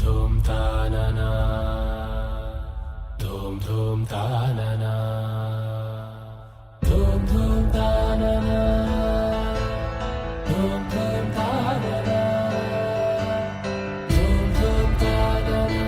ధూమ్ తాననా ధూమ్ ధూమ్ తాననా ధూమ్ ధూమ్ తాననా ధూమ్ ధూమ్ తాననా ధూమ్ ధూమ్ తాననా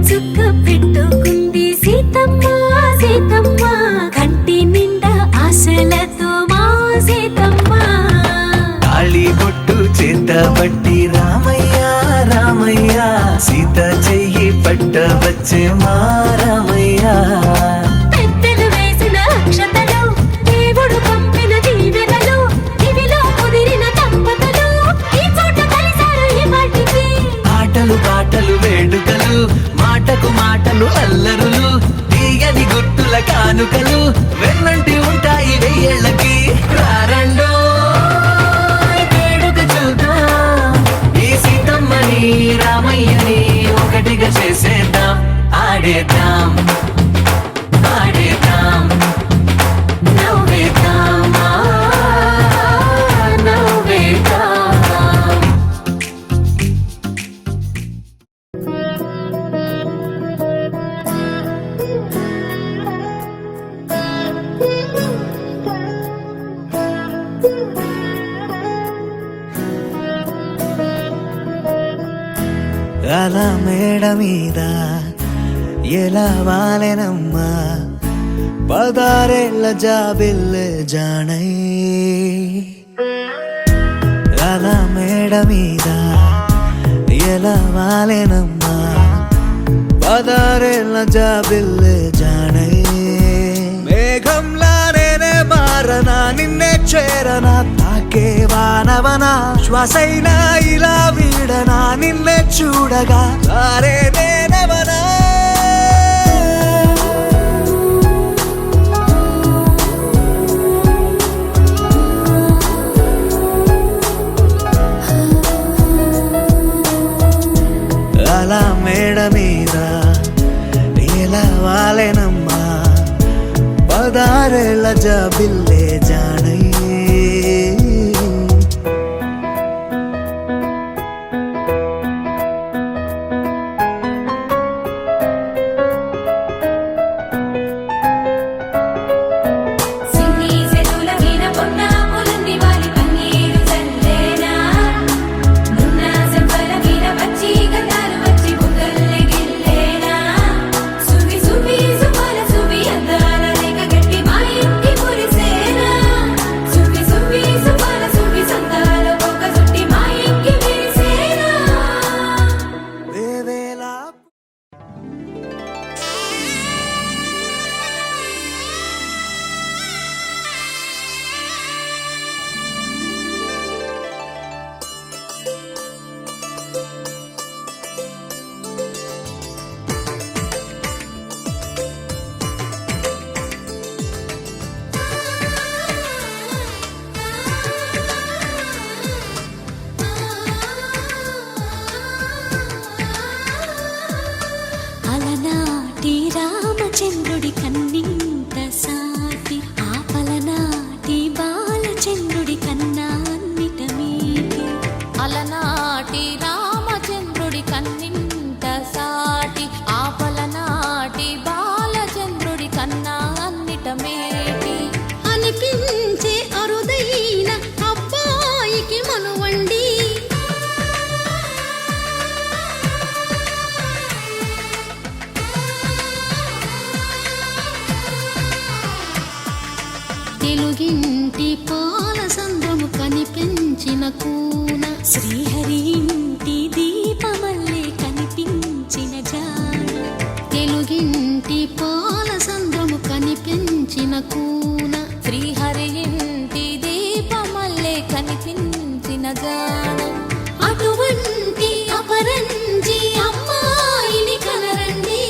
చుక్క పెట్టుకుంది సీతమ్మ సీతమ్మ కంటి నిండా ఆశలతో మా సీతమ్మ తాళి బొట్టు చేతబట్టి రామయ్య రామయ్య సీత చెయ్యి పట్ట వచ్చే మా రామయ్య పెద్దలు వేసిన అక్షతలు దేవుడు పంపిన దీవెనలు ఇవిలో కుదిరిన దంపతులు ఈ చోట కలిసారు ఈ మాటికి ఆటలు పాటలు వేడుకలు మాటకు మాటలు అల్లరులు తీయని గుట్టుల కానుకలు వెన్నంటి ఉంటాయి వెయ్యేళ్ళకి రారండో వేడుక చూద్దాం ఈ సీతమ్మని రామయ్యని ఒకటిగా చేసేద్దాం ఆడేద్దాం ఆడేద్దాం నవ్వేద్దాం నవ్వేద్దాం అలా మేడ మీద ఎలా వాలెనమ్మా పదారేళ్ళ జాబిల్లె జానై అలా మేడ మీద ఎలా వాలెనమ్మా పదారేళ్ళ జాబిల్లె జానై మేఘంలా నేనే మారనా నిన్నే చేరనా తాకే వానవనా శ్వాసైనా ఇలా వీడనా నిన్నే చూడగా సారే నేనవనా అలా మేడ మీద ఎలా వాలెనమ్మా పదారేళ్ళ జాబిల్లే జానై సువి పాల సంద్రము కనిపించిన కూన శ్రీహరి ఇంటి దీపమల్లే కనిపించిన జాన తెలుగింటి పాల సంద్రము కనిపించిన కూన శ్రీహరి ఇంటి దీపమల్లే కనిపించిన జాన అటువంటి అపరంజి అమ్మాయిని కనరండి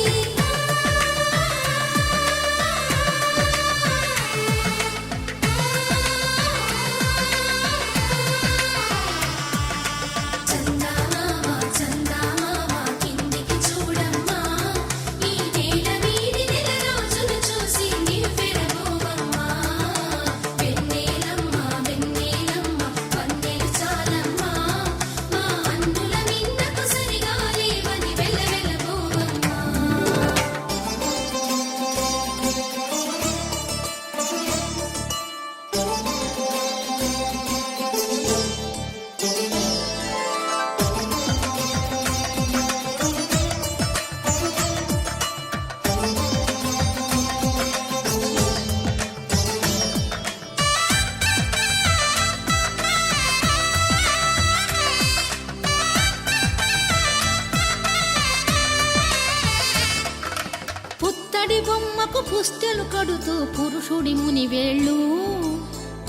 పుత్తడి బొమ్మకు పుస్తెలు కడుతూ పురుషుడి ముని వేళ్ళు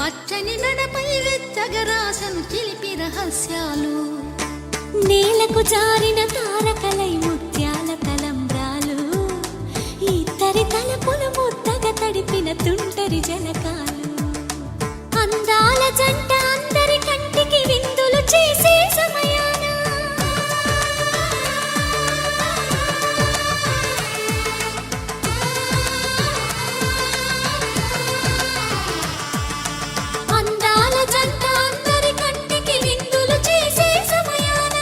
పచ్చని నడపై వెచ్చగరాసను చిలిపి రహస్యాలు నేలకు జారిన తారకలై ముత్యాల తలంబ్రాలు ఇద్దరి తలపులు ముద్దగా తడిపిన తుంటరి జలకాలు అందాల జంట అందరి కంటికి విందులు చేసే సమయాన అందాల జంట అందరి కంటికి విందులు చేసే సమయాన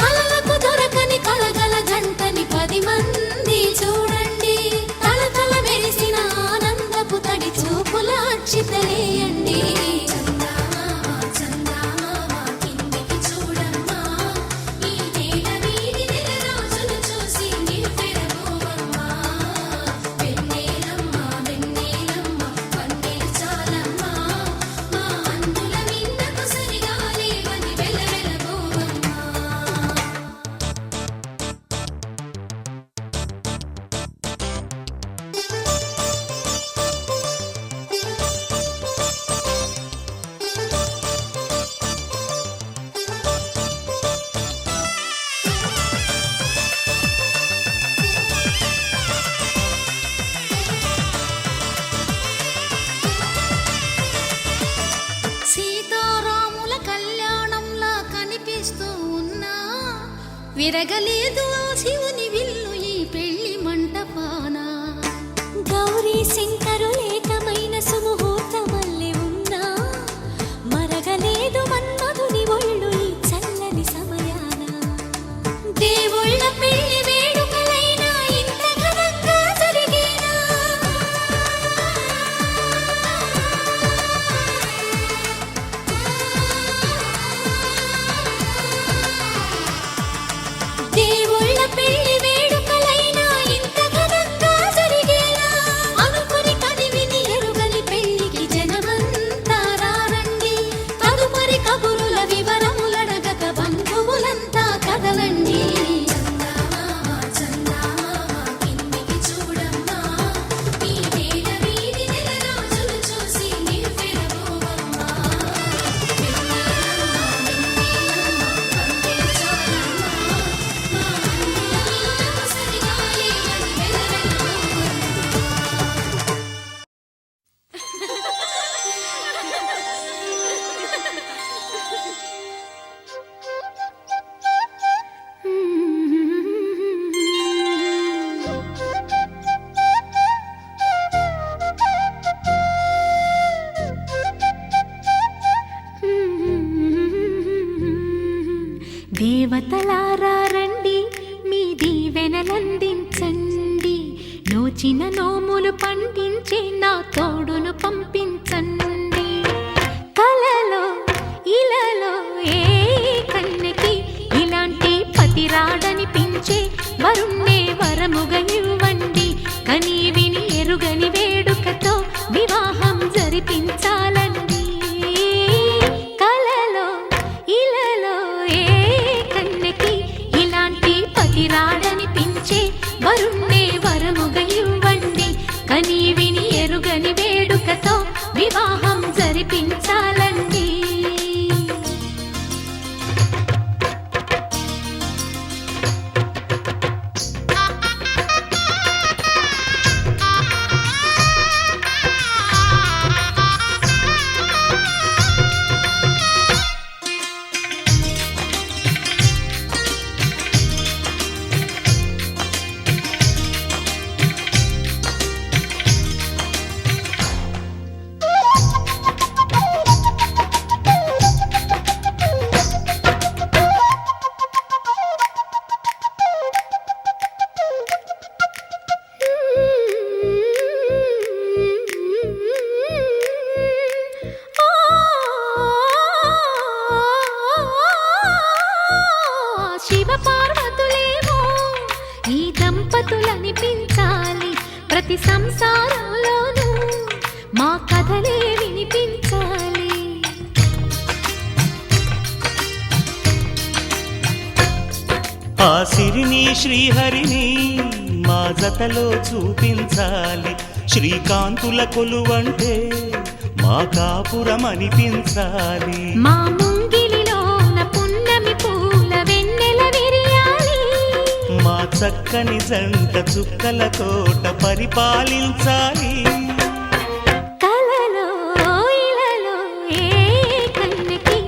కలలకు దొరకని కలగల జంటని 10 మంది చూడండి తలతల మెరిసిన ఆనందపు తడి చూపుల అచ్చితలేయండి సీతారాముల కళ్యాణంలా కనిపిస్తూ ఉన్నా విరగలేదు ఆ శివుని విల్లు ఈ పెళ్లి మంటపాన గౌరీ శంకరులేకమైన సుముహూర్తమల్లె ఉన్నా మరగలేదు మన్మధుని ఒళ్ళు ఈ చల్లని సమయాన దేవుళ్ళ పెళ్లి వేడుకలైనా ఇంత ఘనంగా జరిగేనా దేవుళ్ళ పెళ్లి వేడుకలైనా ఇంత ఘనంగా జరిగేలా అనుకుని కదివిని ఎరుగని పెళ్లికి జనమంతా రారండి తదుపరి కబురుల వివరములడగక బంధువులంతా కదలండి దేవతలారా రండి మీ దీవెనలందించండి నోచిన నోములు పండించే నా తోడును పంపించండి కలలో ఇలలో ఏ కన్నెకి ఇలాంటి పతి రాడనిపించే వరుణ్ణే వరముగా ఇవ్వండి కని విని ఎరుగని వేడుకతో వివాహం జరిపించాలండి జరిపించాలండి. శివ పార్వతులేమో ఈ దంపతులనిపించాలి, ప్రతి సంసారంలోనూ మా కథలే వినిపించాలి. ఆ సిరిని శ్రీహరిని మా జతలో చూపించాలి, శ్రీకాంతుల కొలువంటే మా కాపురం అనిపించాలి. మా ముంగిలిలోన పున్నమి పూల వెన్నెల విరియాలి, మా చక్కని జంట చుక్కల తోట పరిపాలించాలి. కలలో ఇలలో ఏ కన్నెకి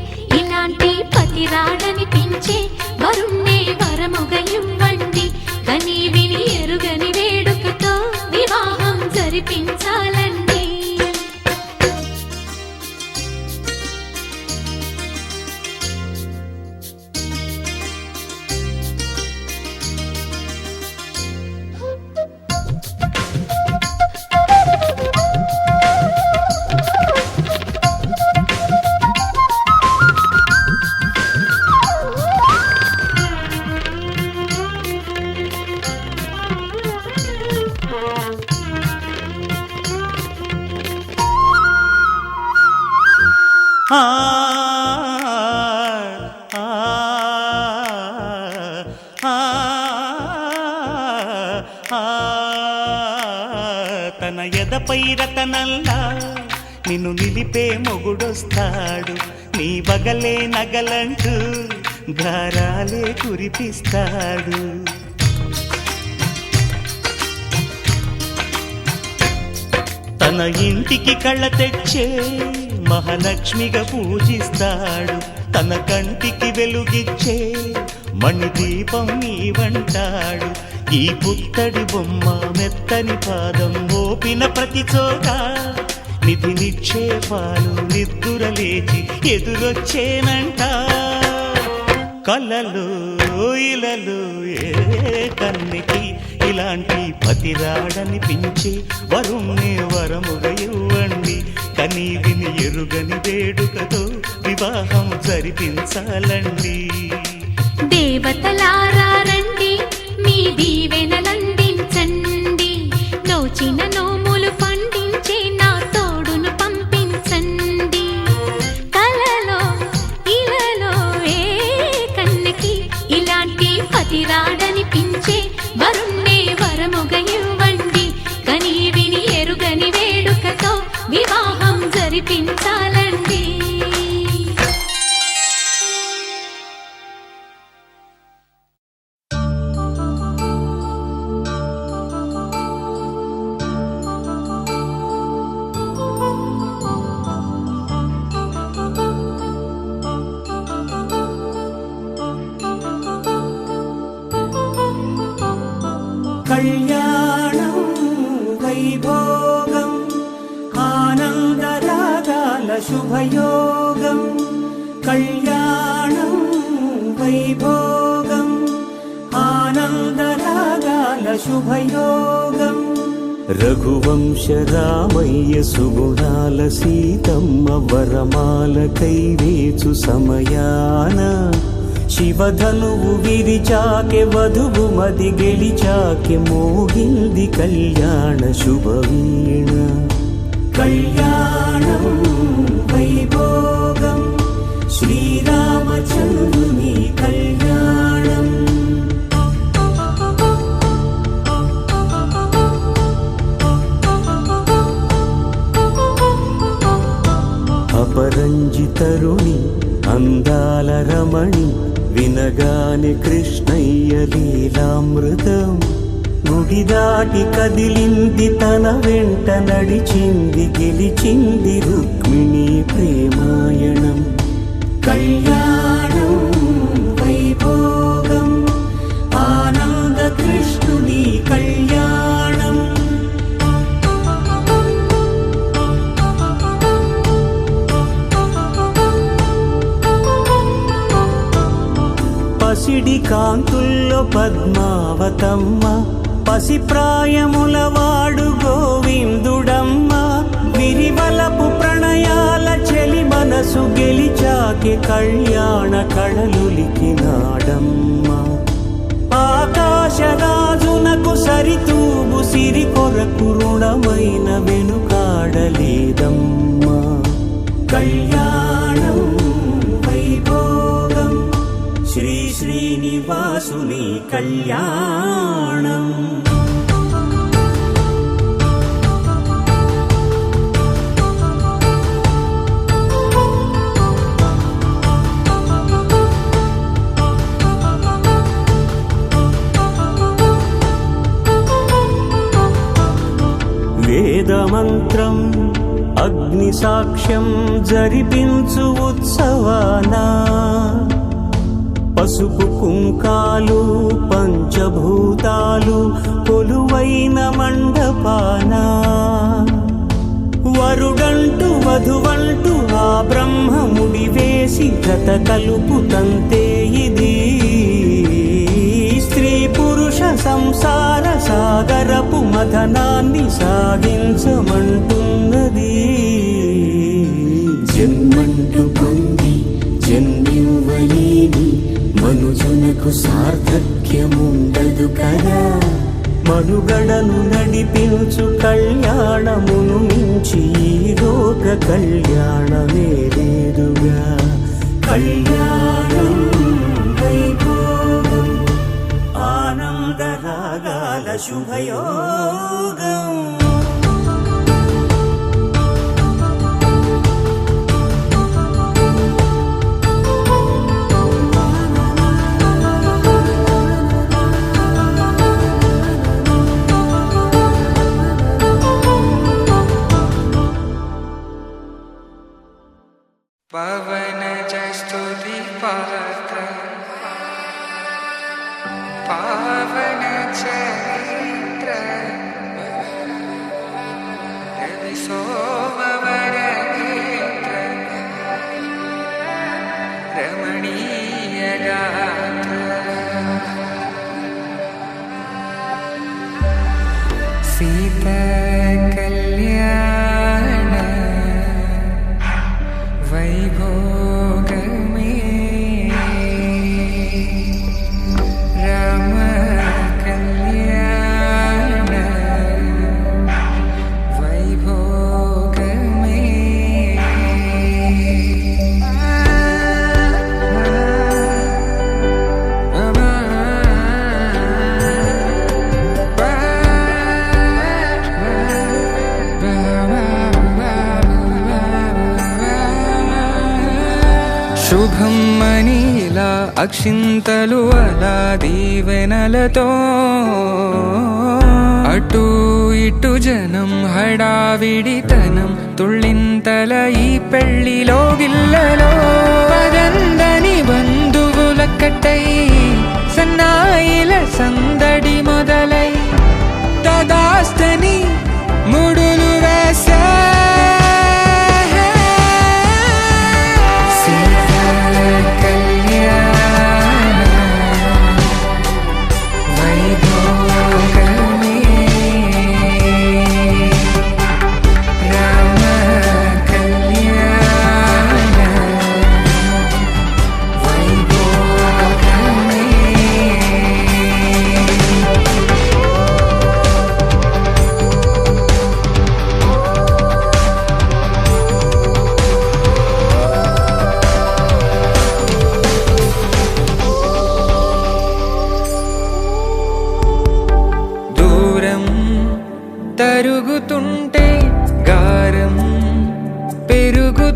ఇలాంటి పతి రాడనిపించే వరుణ్ణే వరముగ ఇవ్వండి, కని విని ఎరుగని వేడుకతో వివాహం జరిపించాలండి. ఆ ఆ ఆ తన ఎదపై రతనల్లా నిన్ను నిలిపే మొగుడొస్తాడు, నీ బగలే నగలంటూ గారాలే కురిపిస్తాడు. తన ఇంటికి కళ్ళ తెచ్చే మహాలక్ష్మిగా పూజిస్తాడు, తన కంటికి వెలుగిచ్చే మణిదీపం నీవంటాడు. ఈ పుత్తడి బొమ్మ మెత్తని పాదం మోపిన ప్రతి చోట నిధి నిక్షేపాలు నిద్దురలేచి ఎదురొచ్చేనంట. కలలో ఇలలో ఏ కన్నికి ఇలాంటి పతిరాడనిపించి వరుణ్ణి వరముగా ఇవ్వండి, కని విని ఎరుగని వేడుకతో వివాహం జరిపించాలండి. దేవతలారా రండి, మీ దీవెనలందించండి, నోచిన నోములు పండించే నా తోడును పంపించండి. కలలో ఇలలో ఏ కన్నెకి ఇలాంటి పతిరాడనిపించే వరుణ్ణే వరముగ ఇవ్వండి, కని విని ఎరుగని వేడుకతో వివాహం జరిపించాలండి. కళ్యాణం వైభోగం ఆనందరాగాల శుభయోగం, కళ్యాణం వైభోగం ఆనందరాగాల శుభయోగం. రఘువంశ రామయ్య సుగుణాల సీతమ్మ వరమాల కైవేచు సమయాన, శివధనువు విరిచాకె వధువు మది గెలిచాకె మోగింది కళ్యాణ శుభవీణ. కళ్యాణం వైభోగం శ్రీరామచంద్రుని కళ్యాణం. అపరంజి తరుణి అందాల రమణి వినగానే కృష్ణయ్య లీలామృతం గుడి దాటి కదిలింది తన వెంట నడిచింది గెలిచింది రుక్మిణి ప్రేమాయణం కళ్యాణం వైభోగం ఆనంద కృష్ణుని కళ్యాణం పసిడి కాంతుల్లో పద్మావతమ్మ పసిప్రాయముల వాడు గోవిందుడమ్మ విరివలపు ప్రణయాల చెలి మనసు గెలిచాకే కళ్యాణ కళలులికినాడమ్మ ఆకాశరాజునకు సరితూబు సిరి కొరకు రుణమైన వెనుకాడలేదమ్మా కళ్యాణం వైభోగం శ్రీ శ్రీనివాసుని కళ్యాణం వేదమంత్రం అగ్ని సాక్ష్యం జరిపించు ఉత్సవానా పసుపు కుంకాలు పంచభూతాలు కొలువైన మండపాన వరుడంటూ వధువంటూ ఆ బ్రహ్మముడి వేసి గత కలుపు తంతే ఇది స్త్రీ పురుష సంసార సాగరపు మథనాన్ని సాగించమంటున్నది జన్మంటూ పొంది జన్మివ్వలేని మనుజునకు సార్థక్యముండదు కదా మనుగడను నడిపించు కళ్యాణమును మించి ఈ లోక కళ్యాణమే లేదుగా కళ్యాణం వైభోగం ఆనందరాగాల శుభయోగం पवन जस्तुति पात्र पावन चरित्र रवि सोमवर नेत्र रमणीय गात्र सीता कल्याण वैभोग में राम कल्याण वैभोग శుభం మనీలా అక్షింతలు అలా దీవెనలతో అటు ఇటు జనం హడావిడితనం తుళ్ళింతల ఈ పెళ్లిలో గిల్లలో పదందని బంధువుల కట్టై సన్నాయిల సందడి మొదలై తదాస్తని ముడులు వేసా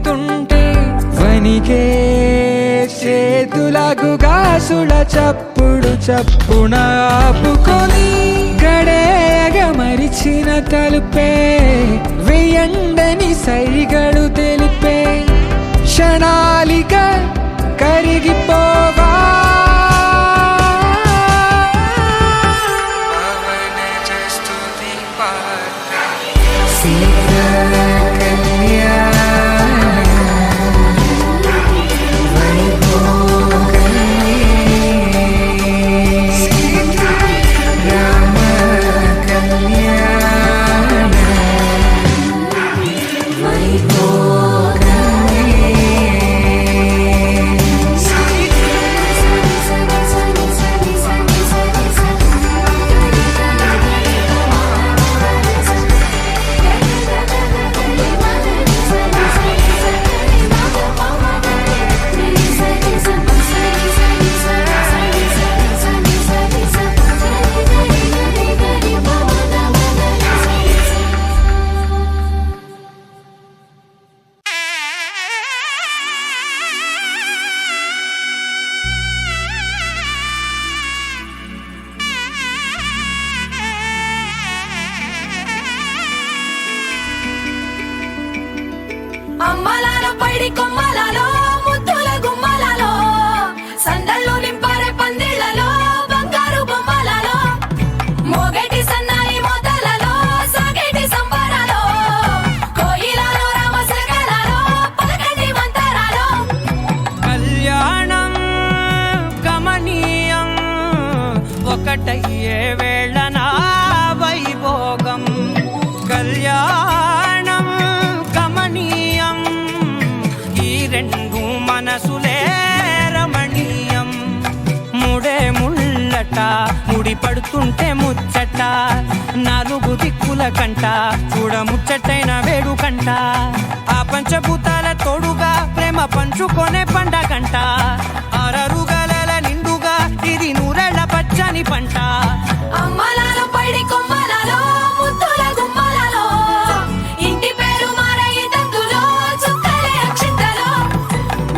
వెళుతుంటే వనికే చేతులకు గాసుల చప్పుడు చప్పున ఆపుకొని గడేగ మరిచిన తలుపే వెయ్యండని సైగడు తెలిపే క్షణాలిక కరిగిపోవా అమ్మలాలో పైడి కొమ్మలలో ముద్దుల గుమ్మలలో సందళ్ళు నింపారే పందిళ్లలో బంగారు బొమ్మలలో మోగేటి సన్నాయి మోతలలో సాగేటి సంబరాలో కోయిలలో రామసగలలో పలకటి మంతరాలో కళ్యాణం గమనీయం ఒకటయ్యే వేళ నా వైభోగం కళ్యాణం గమనీయం ఈ రెండు మనసులే రమణీయం ముడే ముళ్ళట ముడి పడుతుంటే ముచ్చట నాలుగు దిక్కుల కంట చూడ ముచ్చటైన వేడుకంట ఆ పంచభూతాల తోడుగా ప్రేమ పంచుకొనే పండగంట ఆరరుగల నిండుగా ఇది నూరెళ్ళ పచ్చని పంట అమ్మలాలో పైడి కొమ్మలలో ముద్దుల గుమ్మలలో ఇంటి పేరు మారయ్య తందులో చుక్కలే అక్షింతలో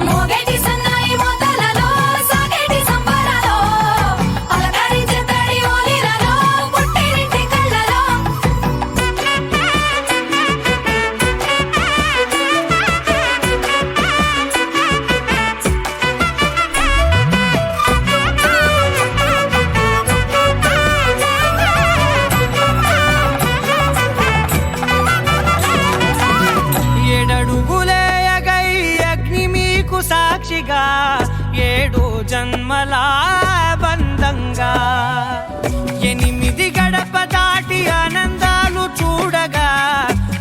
మోగేటి సన్నాయి మోతలలో సాగేటి సంబరాలో అలకరించే తడి ఓలిలలో పుట్టినింటి కళ్ళలో ఏడడుగులేయగై అగ్ని మీకు సాక్షిగా ఏడు జన్మల బంధంగా ఎనిమిది గడప దాటి ఆనందాలు చూడగా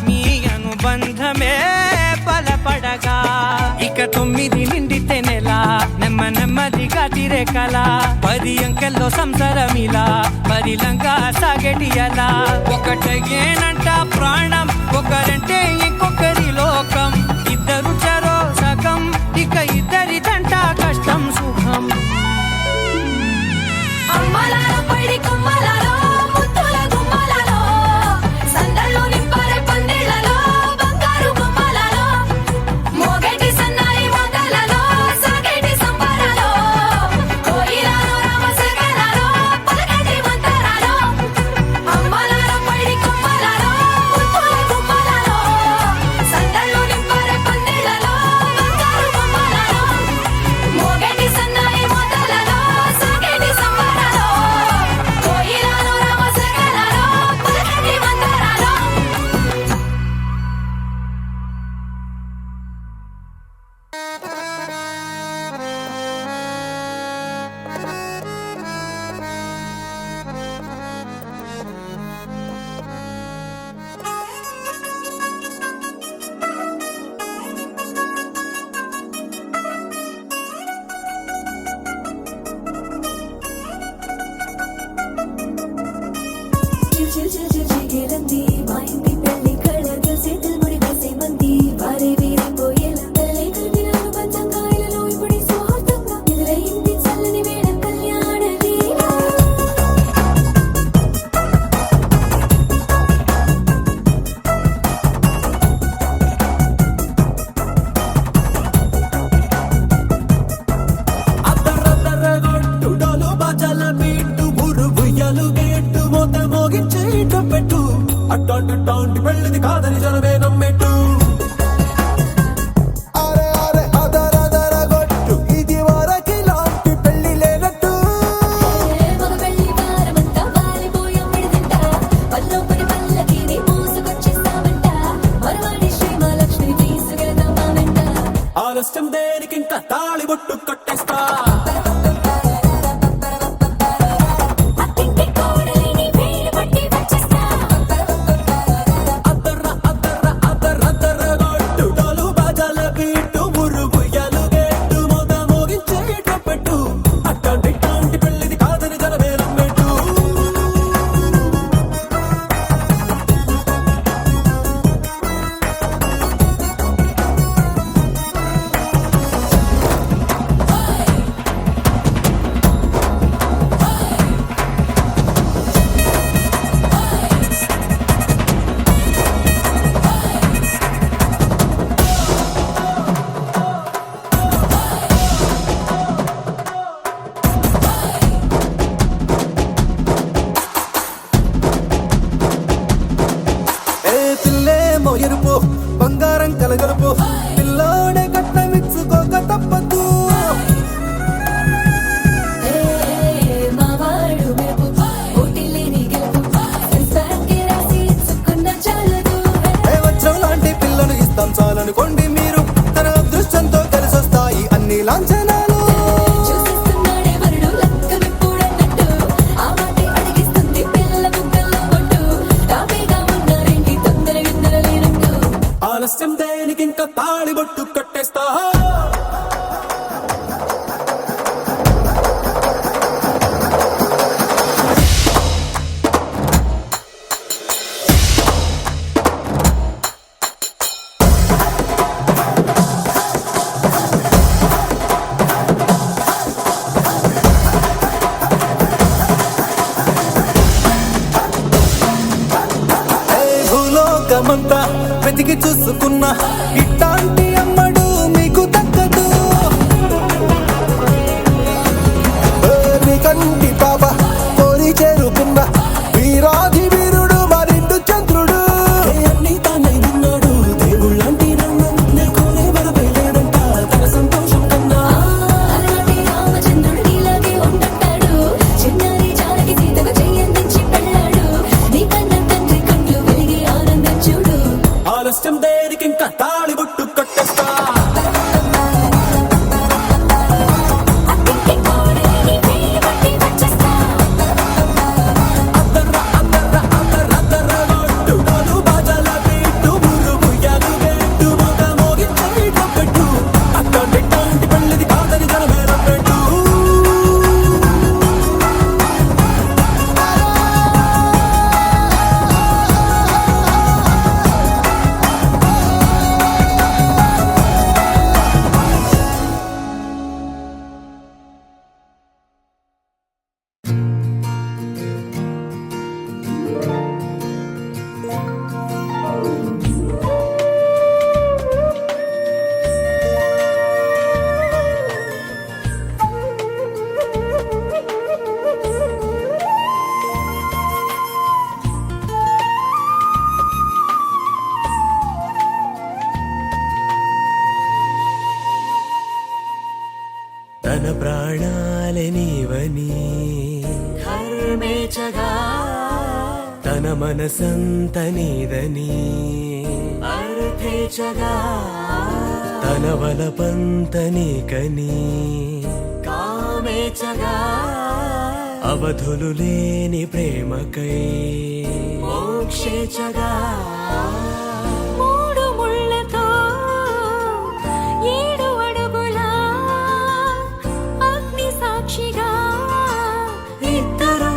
మీ అనుబంధమే బలపడగా ఇక 9 నిండితే నెల నెమ్మదిగా తిరే కల 10 అంకెల్లో సంసారమిలా పరిలంగా సాగేటి అలా ఒకటేనంట ప్రాణం ఒకరంటే ఇంకొకరి లోకం ఇద్దరు చరో సగం ఇక ఇద్దరిదంట కష్టం సుఖం అమ్మలాలో పైడి కొమ్మలలో ముద్దుల గుమ్మలలో సందళ్ళు నింపారే పందిళ్లలో బంగారు బొమ్మలలో మోగేటి సన్నాయి మోతలలో సాగేటి సంబరాలో కోయిలలో రామసగలలో పలకటి మంతరాలో అమ్మలాలో పైడి కొమ్మలలో ముద్దుల గుమ్మలలో సందళ్ళు నింపారే పందిళ్లలో బంగారు బొమ్మలలో మోగేటి సన్నాయి మోతలలో సాగేటి సంబరాలో కోయిలలో రామసగలలో పలకటి మంతరాలో చిగిరంది మా ఇంటి పెళ్లి కళగా చేతులు ముడి వేసే మంది వారే వీరిపోయేలా తల్లి కలిపిన పంచంగాయలలో ఇప్పుడు సౌహార్దంగా ఎదురైంది చల్లని వేళ కళ్యాణ లీల అట్టాంటి పెళ్లిది కాదని జనమే నమ్మెట్టు అరే అరే అదర గొట్టు ఇది వరకిలాంటి పెళ్లి లేనట్టు మగ పెళ్లి వారమంతా వాలిపోయాం విడిదింట పల్లోపడి పల్లకిని మోసుకొచ్చేస్తామంట మరవాడి శ్రీమహాలక్ష్మిని తీసుకెళ్దాం మా వెంట ఆలస్యం దేనికి ఇంకా తాళి బొట్టు కట్టేస్తా అత్తింటి కోడలిని వేలు పట్టి వచ్చేస్తా అద్దర గొట్టు డోలు బాజాల బీటు మురుగు ఎలుగెట్టు మొద మోగించేటపెట్టు అట్టాంటి పెళ్లిది కాదని జనమే నమ్మెట్టు ఏ పిల్లేమో ఎరుపు బంగారం కలగలుపు పిల్లోడే కట్టమిచ్చుకోక తప్పదు మా వాడు మెరుపు పోటీ లేని గెలుపు సెన్సార్కి రాసి ఇచ్చుకున్న చాలదు ఏ వజ్రం లాంటి పిల్లను ఇస్తాం చాలనుకోండి మీరు తన అదృష్టంతో కలిసొస్తాయి అన్ని లాంఛనాలు చూసిస్తున్నాడే వరుడు లక్క విప్పుడన్నట్టు ఆ మాటే అడిగిస్తుంది పిల్ల బుగ్గల్లో బొట్టు తాపీగా ఉన్నారేంటి తొందర విందర లేనట్టు ఆలస్యం దేనికి ఇంకా తాళి బొట్టు కట్టేస్తా ఏ భూలోకమంతా వెతికి చూసుకున్నా ఇట్లాంటి అమ్మడు మీకు దక్కదు ఏ నీ కంటి పాప కోరి చేరుకున్న వీరాధి వీరుడు మరిండు చంద్రుడు అన్ని తానై ఉన్నాడు దేవుళ్ళంటి రంగం నీకునే వరవేయడంట తన సంతోషం కన్నా అలాంటి రామచంద్రుడు నీలాగే ఉండంటాడు చిన్నారి జానకి సీతకు చెయ్యందించి పెళ్ళాడు నీ కన్న తండ్రి కళ్ళు వెలిగి ఆనందం చూడు ఆలస్యం దేనికి ఇంకా తాళి బొట్టు కట్టేస్తా అత్తింటి కోడలిని వేలు పట్టి వచ్చేస్తా అద్దర గొట్టు డోలు బాజాల బీటు మురుగు ఎలుగెట్టు మొద మోగించేటపెట్టు అట్టాంటి పెళ్లిది కాదని జనమే నమ్మెట్టు తన ప్రాణాలే నీవని హర్మేచగా తన మనసంత నీదని అర్థేచగా తన వలపంత నీకని కామేచగా అవధులు లేని ప్రేమకై మోక్షేచగా మూడు ముళ్ళతో 7 అడుగుల అగ్ని సాక్షిగా ఇద్దరు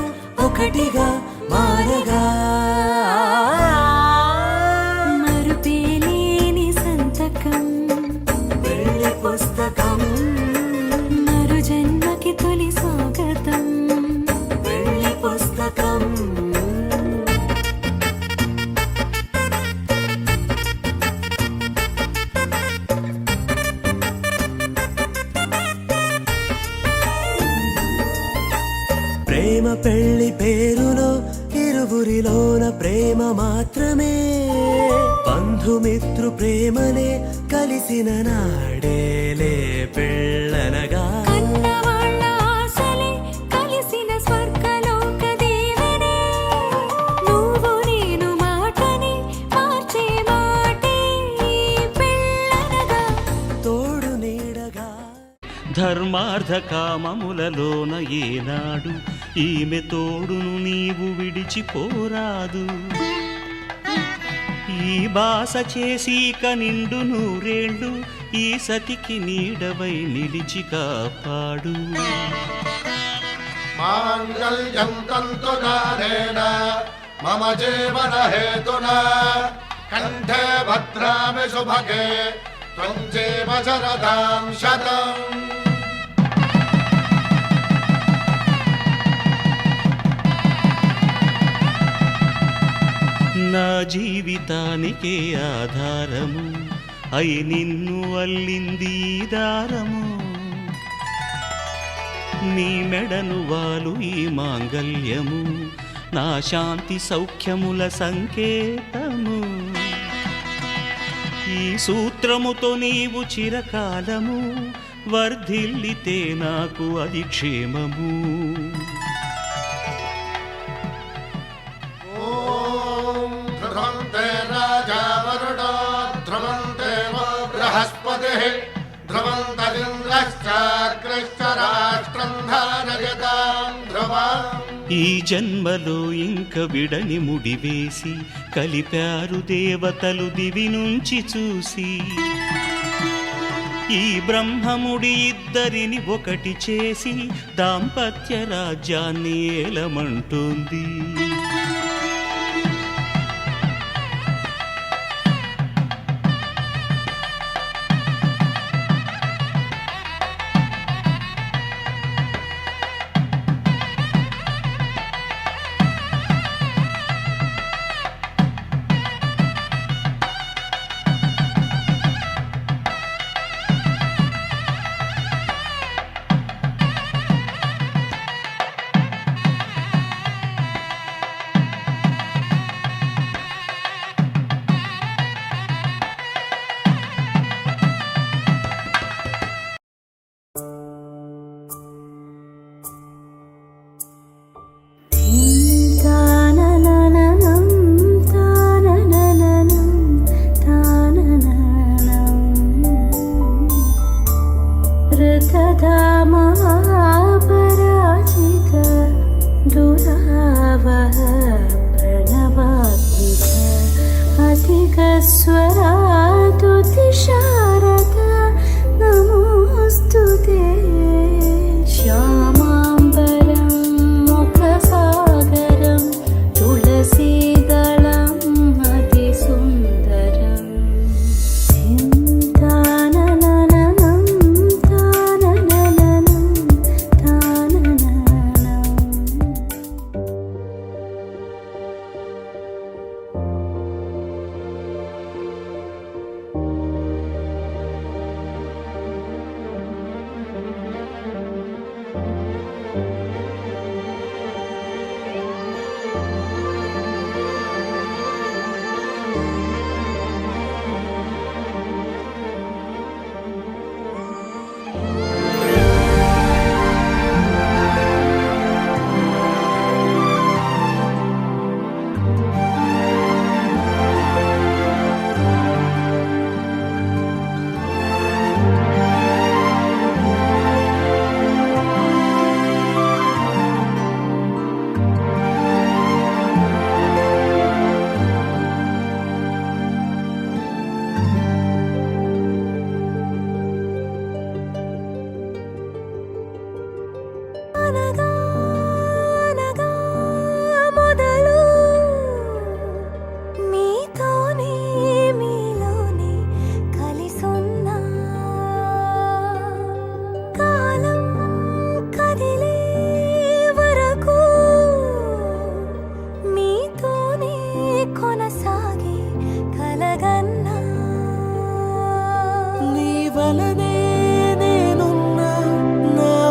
ఒకటిగా మారగా మరుపేలేని సంతకం పెళ్లి పుస్తకం మరు జన్మకి తొలి స్వాగతం పెళ్లి పుస్తకం ప్రేమ పెళ్లి పేరులో ఇరువురిలోన ప్రేమ మాత్రమే బంధుమిత్రు ప్రేమలే కలిసిన నాడేలే పెళ్ళనగా కన్నవాళ్ళ ఆశలే కలిసిన స్వర్గలోక దీవెనే నువ్వు నేను మాటని మార్చే మాటే పెళ్ళనగా తోడు నీడగా ధర్మార్థ కామములలోన ఏనాడు ఈమె తోడును నీవు విడిచిపోరాదు ఈ బాస చేసి నిండు నూరేళ్ళు ఈ సతికి నీడవై నిలిచి కాపాడు మాంగళ్యం తంతునానేన మమ జీవన హేతునా కంఠే భద్రామి శుభగే త్వం జీవ శరదాం శతం. నా జీవితానికే ఆధారము అయి నిన్ను అల్లింది ఈ దారము నీ మెడను వాలు ఈ మాంగల్యము నా శాంతి సౌఖ్యముల సంకేతము ఈ సూత్రముతో నీవు చిరకాలము వర్ధిల్లితే నాకు అది క్షేమము ఓం ధ్రువంతే రాజా వరుణో ధ్రువంతే వో బృహస్పతిః ధ్రువంతరింద్రశ్చాగ్రశ్చ రాష్ట్రం ధారయతాం ధ్రువం. ఈ జన్మలో ఇంక విడని ముడివేసి కలిపారు దేవతలు దివి నుంచి చూసి ఈ బ్రహ్మముడి ఇద్దరిని ఒకటి చేసి దాంపత్య రాజ్యాన్ని ఏలమంటోంది स्वरातुतिशारद नमोस्तुते श्यामाम्बरं मुखसागरं तुलसीदलम् अतिसुन्दरम् ताननननं ताननननं तानननम्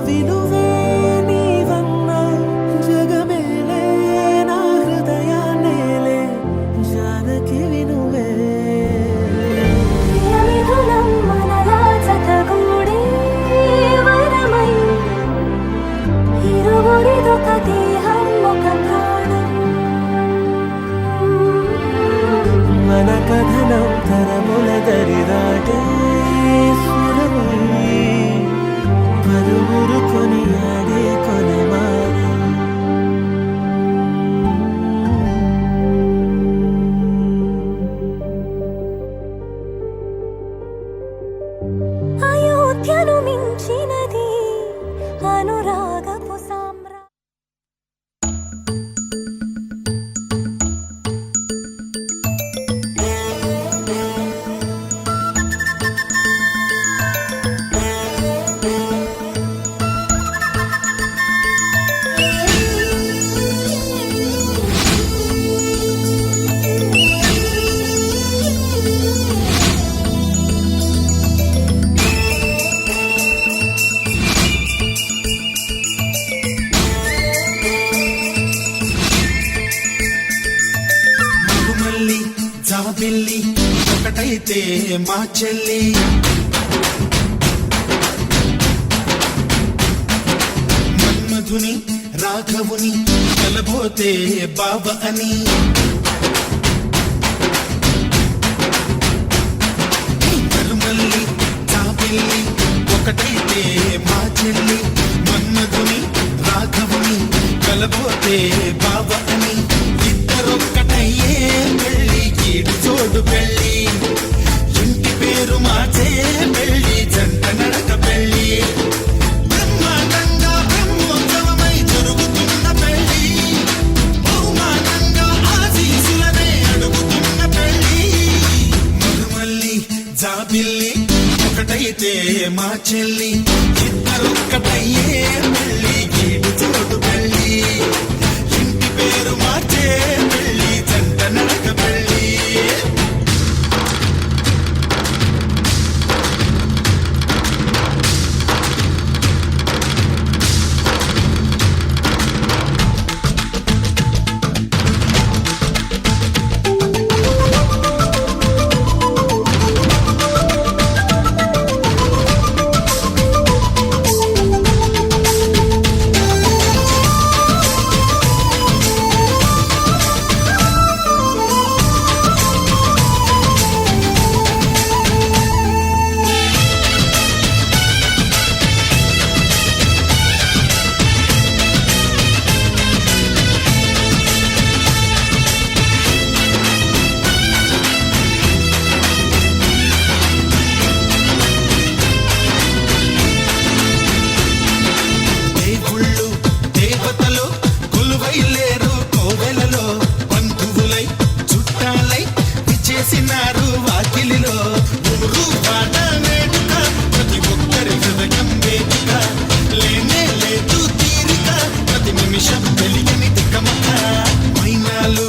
విలువే నీవన్నా జగమేలే నా హృదయా మా చెల్లి మన్మధుని రాఘవుని కలబోతే బావ అని మరుమల్లి చాపిల్లి ఒకటైతే మా చెల్లి మన్మధుని రాఘవుని కలబోతే బావ అని ఇద్దరొక్కటయ్యే పెళ్ళి కీడు చోడు పెళ్ళి ఇంటి పేరు మార్చే పెళ్ళి జంట నడక పెళ్ళి బ్రహ్మాండంగా బ్రహ్మోత్సవమై జరుగుతున్న పెళ్ళి బహుమానంగా ఆశీసులనే అడుగుతున్న పెళ్ళి మరుమల్లి జాబిల్లి ఒకటైతే మా చెల్లి ఇద్దరొక్కటయ్యే పెళ్ళి కీడు చోడు పెళ్ళి ఇంటి పేరు మార్చే పెళ్ళి జంట నడక పెళ్ళి దేవుళ్ళు దేవతలు కొలువైలేరు కోవెలలో బంధువులై చుట్టాలై విచ్చేసినారు వాకిలిలో ఊరు పాట వేడుక ప్రతి ఒక్కరి హృదయం వేదిక లేనే లేదు తీరిక ప్రతి నిమిషం వెలిగని తికమక మైనాలు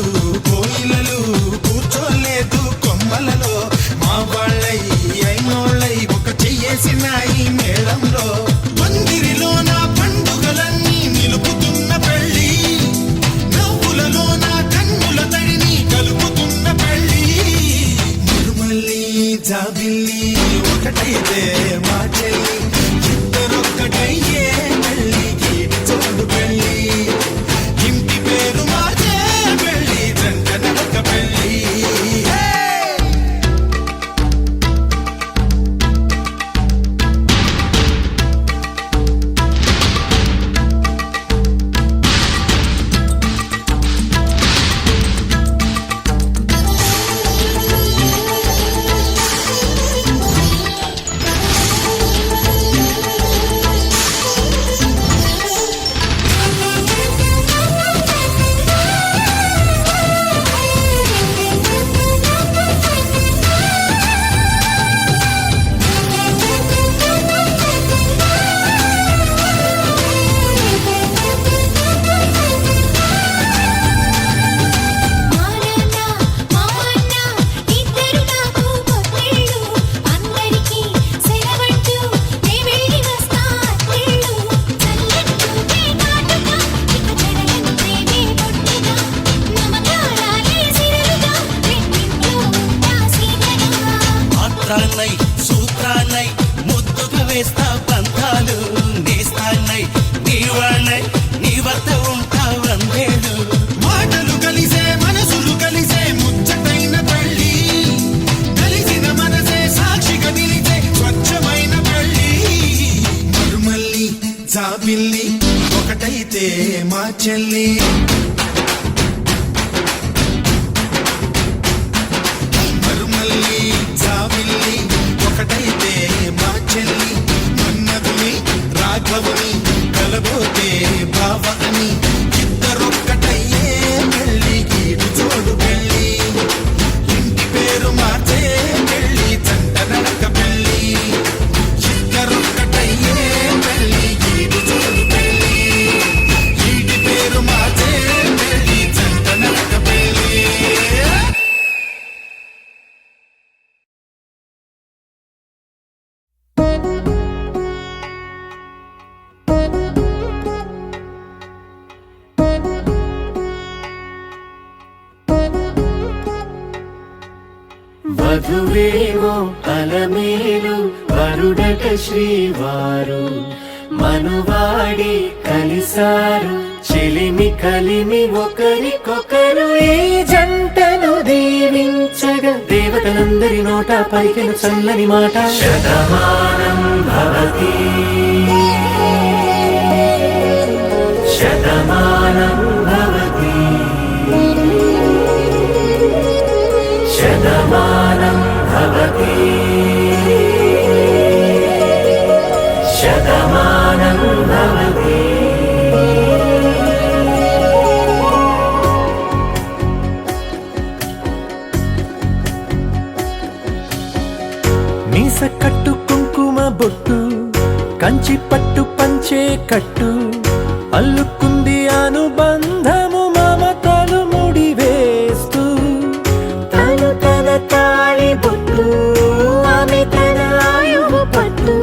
కోయిలలు కూర్చోలేదు కొమ్మలలో మా వాళ్ళై అయినోళ్ళై ఒక చెయ్యేసినాయి మేళంలో మందిరిలో నా పండుగలన్నీ నిలుపుతున్న పెళ్ళి నవ్వులలో నా కన్నుల తడిని కలుపుతున్న పెళ్ళి మరుమల్లి జాబిల్లి ఒకటైతే మా చెల్లి ఇద్దరొక్కటయ్యే పెళ్ళి కీడు చోడు పెళ్ళి ఇంటి పేరు మార్చే పెళ్ళి జంట నడక పెళ్ళి మానన్న మామన్న ఇద్దరు నాకు పొట్టేళ్ళు అందరికీ సెలవంటూ నే వెళ్ళి వస్తా అత్తేళ్ళు చల్లెట్టుకే నాటుగా ఇక జడలంతేనే బొట్టుగా నమకారాలే సిరులుగా రెండింట్లో ఉంటా సీతగా పాత్రాన్నై సూత్రాన్నై ముద్దుగా వేస్తా పంతాలు నేస్తాన్నై నీవాణ్ణై నీ వద్ద ఉంటా వందేళ్ళు మాటలు కలిసే మనసులు కలిసే ముచ్చటైన పెళ్ళి కలిసిన మనసే సాక్షిగా నిలిచే స్వచ్ఛమైన పెళ్ళి మరుమల్లి జాబిల్లి ఒకటైతే మా చెల్లి మరుమల్లి జాబిల్లి ఒకటైతే మా చెల్లి మన్నదుని రాఘవుని కలబోతే బావ అని ఇద్దరొక్కటయ్యే పెళ్ళి కీడు చోడు పెళ్ళి ఇంటి పేరు మార్చే పెళ్ళి జంట నడక పెళ్ళి ఇద్దరొక్కటయ్యే పెళ్ళి కీడు చోడు పెళ్ళి ఇంటి పేరు మార్చే పెళ్ళి జంట నడక పెళ్ళి వధువేమో అలమేలు వరుడట శ్రీవారు మనువాడి కలిసారు చెలిమి కలిమి ఒకరికొకరు ఈ జంటను దీవించగా దేవతలందరి నోట పలికెను చల్లని మాట శతమానం భవతి శతమానం భవతి శతమానం భవతి శతమానం భవతి మీస కట్టు కుంకుమ బొట్టు కంచి పట్టు పంచే కట్టు అల్లుకుంది అనుబంధము మమతలు ముడివేస్తూ తను తన తాళి బొట్టు ఆమె తన ఆయువు పట్టు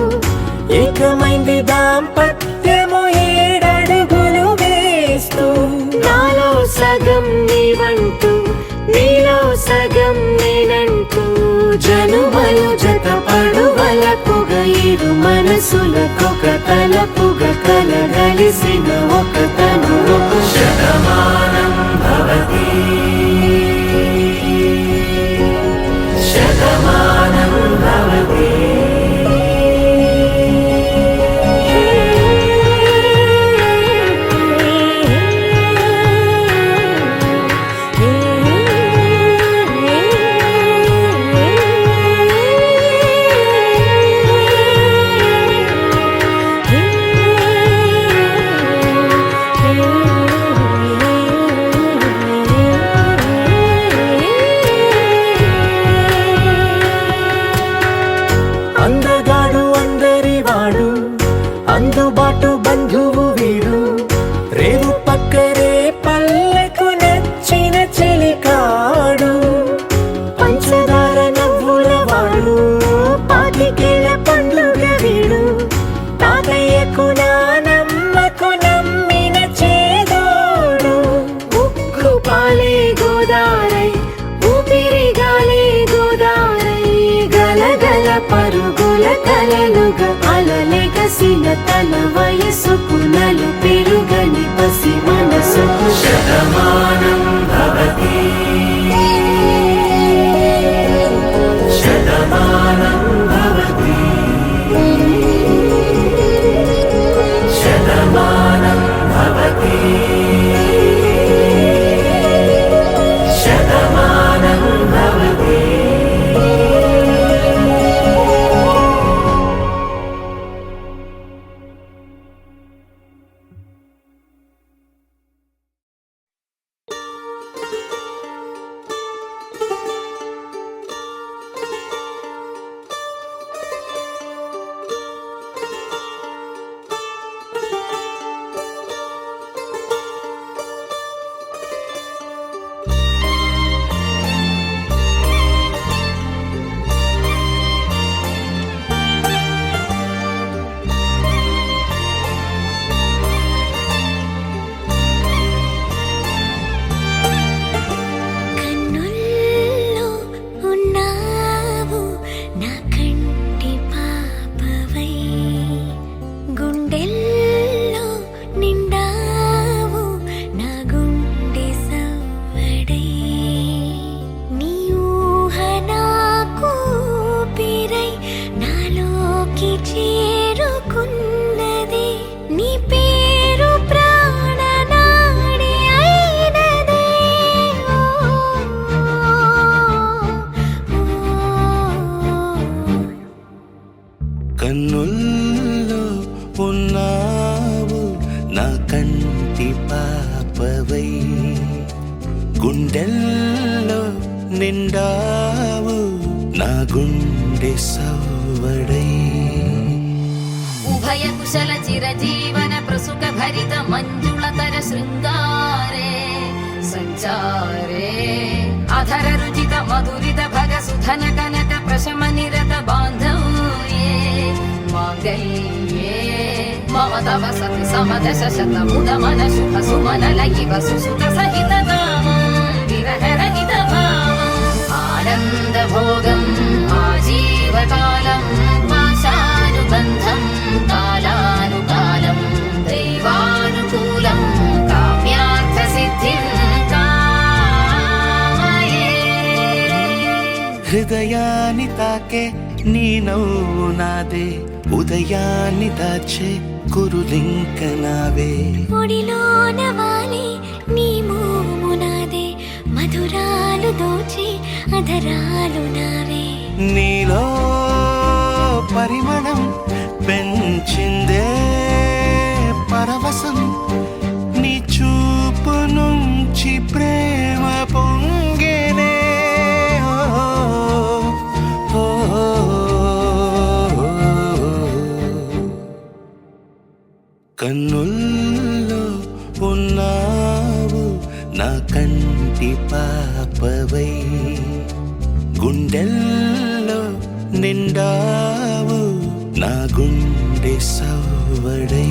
ఏకమైంది దాంపత్యము 7 అడుగులు వేస్తూ నాలో సగం నీవంటూ నీలో సగం నేనంటూ జనుమలు జత పడువలపుగ ఇరు మనసులకొక తలపుగ కలగలిసిన ఒక తను శతమానం భవతి శతమానం భవతి అందగాడు అందరివాడు అందుబాటు బంధువు వీడు రేవు పక్కరే పల్లెకు నచ్చిన చెలికాడు పంచదార నవ్వుల వాడు పాతికేల పండుగ వీడు తాతయ్యకు నానమ్మకు నమ్మిన చేదోడు ఉక్కు పాలే గోదారై ఊపిరిగాలే గోదారై గలగల పరుగుల కలలుగా అలలెగసిన తన వయసుకు నలు పెరుగని పసి మనసుకు శతమానం భవతి శతమానం భవతి శతమానం భవతి శతమానం భవతి కన్నుల్లో ఉన్నావు నా కంటి పాపవై గుండెల్లో నిండావు నా గుండె సవ్వడై నీ ఊహ నాకు ఊపిరై నాలోకి చేరుకున్నది నీ పేరు ప్రాణనాడి అయినదే కన్నుల్లో ఉన్నావు నా కంటి పాపవై గుండెల్లో నిండావు నా గుండె సవ్వడై ఉభయ కుశల చిరజీవన ప్రసుక భరిత మంజుళతర శృంగారే సంచారే అధర రుచిత మధురిత భగ సుధన కనక ప్రశమ నిరత బాంధవ్యే మాంగళ్యే మమ తవ సతి సమదశ శత ముద మన శుభ సుమన లయివ సుసుత సహిత విరహ రహిత భావం ఆనంద భోగం ఆజీవ శివకాలం ఆశానుబంధం కాలానుకాలం దైవానుకూలం కామ్యార్థ సిద్ధిం కామయే. హృదయాన్ని తాకే నీ నవ్వు నాదే, ఉదయాన్ని దాచే కురులింక నావే. ఒడిలోన వాలి నీ మోము నాదే, మధురాలు దోచి అధరాలు నావే. నీలో పరిమళం పెంచిందే పరవశం, నీ చూపు నుంచి ప్రేమ పొంగేనే. ఓ, ఓ, ఓ. కన్నుల్లో ఉన్నావు నా కంటి పాపవై, గుండెల్లో నిండావు నా గుండె సవ్వడై.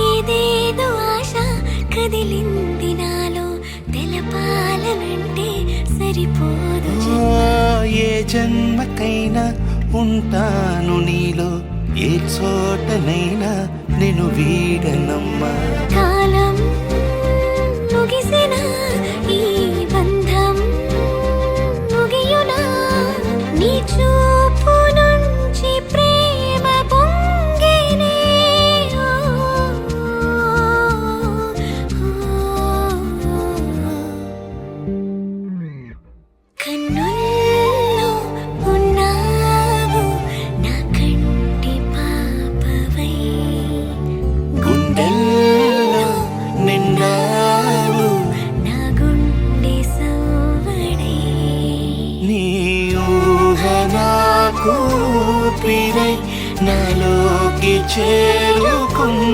ఏదేదో ఆశ కదిలింది నాలో, తెలపాలనంటే సరిపోదు ఏ జన్మకైనా ఉంటాను నీలో, ఏ చోటనైనా నేను వీడనమ్మా. కాలం ముగిసిన ఈ బంధం ముగియునా, నీ చూపు నుంచి ప్రేమ పొంగేనే. కన్నుల్లో ఉన్నావు నా కంటి పాపవై, గుండెల్లో నిండావు నా గుండె సవ్వడై. నీ ఊహ నాకు ఊపిరై నాలోకి చేరుకున్నదే,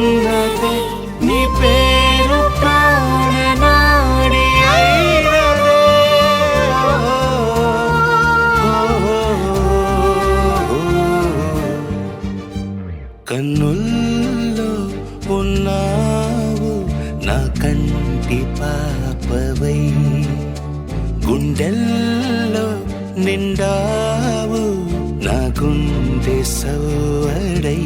నీ పేరు ప్రాణనాడి అయినదే. కన్నుల్లో ఉన్నావు నా కంటి పాపవై, గుండెల్లో నిండావు నా గుండె సవ్వడై.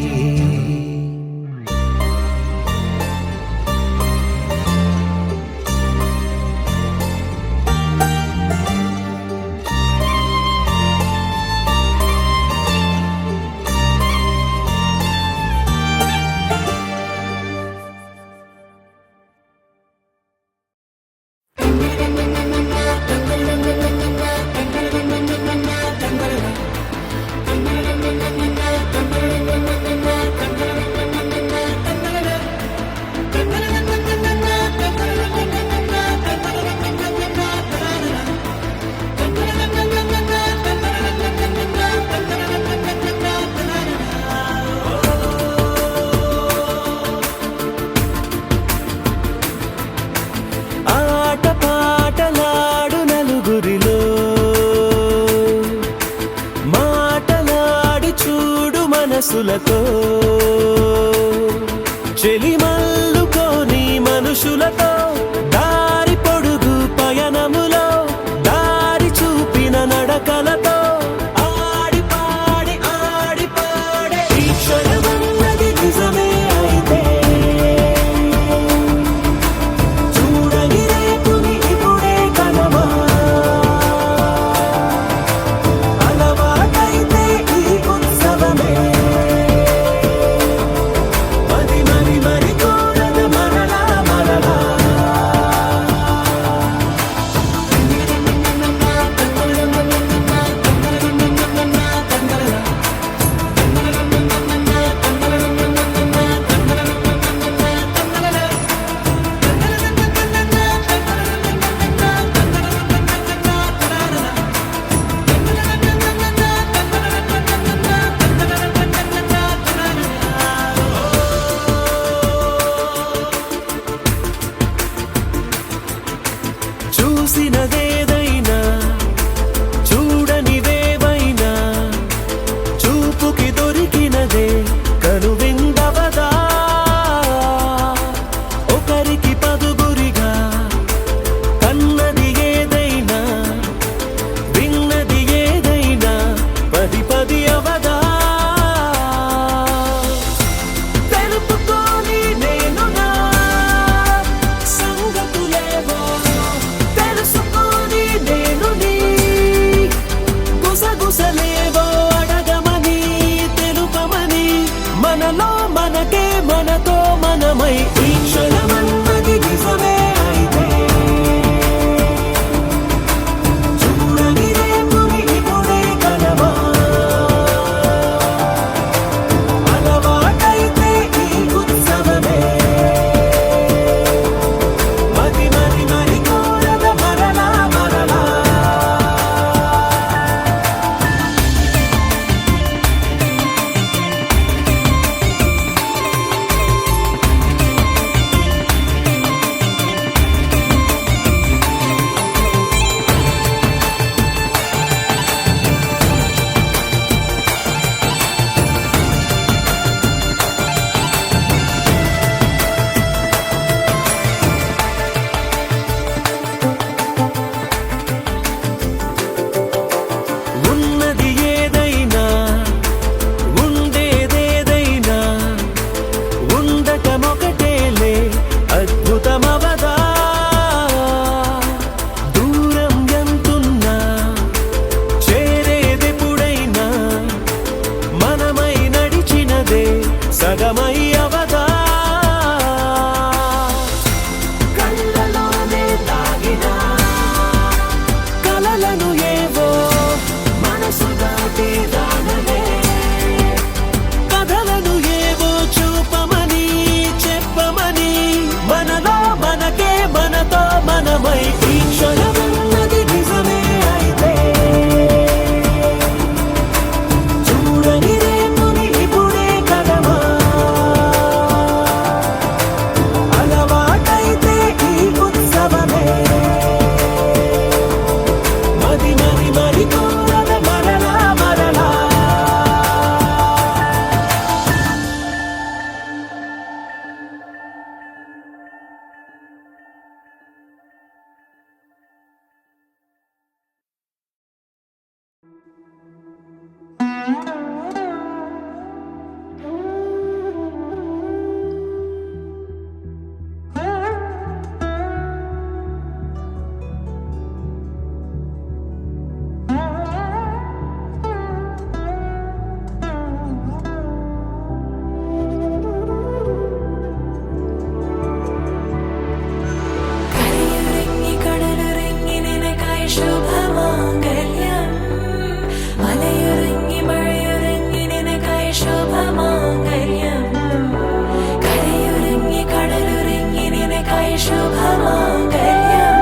ఆట పాటలాడు నలుగురిలో, మాటలాడి చూడు మనసులతో, చెలిమల్లుకోని మనుషులతో, దారి పొడుగు పయనములో దారి చూపిన నడకలతో, ఆడి పాడి ఈ క్షణమన్నది నిజమే అయితే, చూడని రేపుని ఇప్పుడే కనమా. అలవాటైతే ఈ ఉత్సవమే, మరి మరి మరి కోరద మరలా మరలా. జగమై అవదా కళ్ళలోనే దాగిన కలలను ఏవో మనసు దాటి రానలే కథలను ఏవో చూపమని చెప్పమని మనలో మనకే మనతో మనమై ఈ క్షణమన్నది నిజమే అయితే చూడని రేపుని ఇప్పుడే కదమా అలవాటైతే ఈ ఉత్సవమే మరి మరి మరి కోరద మరలా మరలా കരയുറങ്ങി കടലുറങ്ങി നിനക്കായി ശുഭമാംഗല്യം മലയുറങ്ങി മഴയുറങ്ങി നിനക്കായി ശുഭമാംഗല്യം കരയുറങ്ങി കടലുറങ്ങി നിനക്കായി ശുഭമാംഗല്യം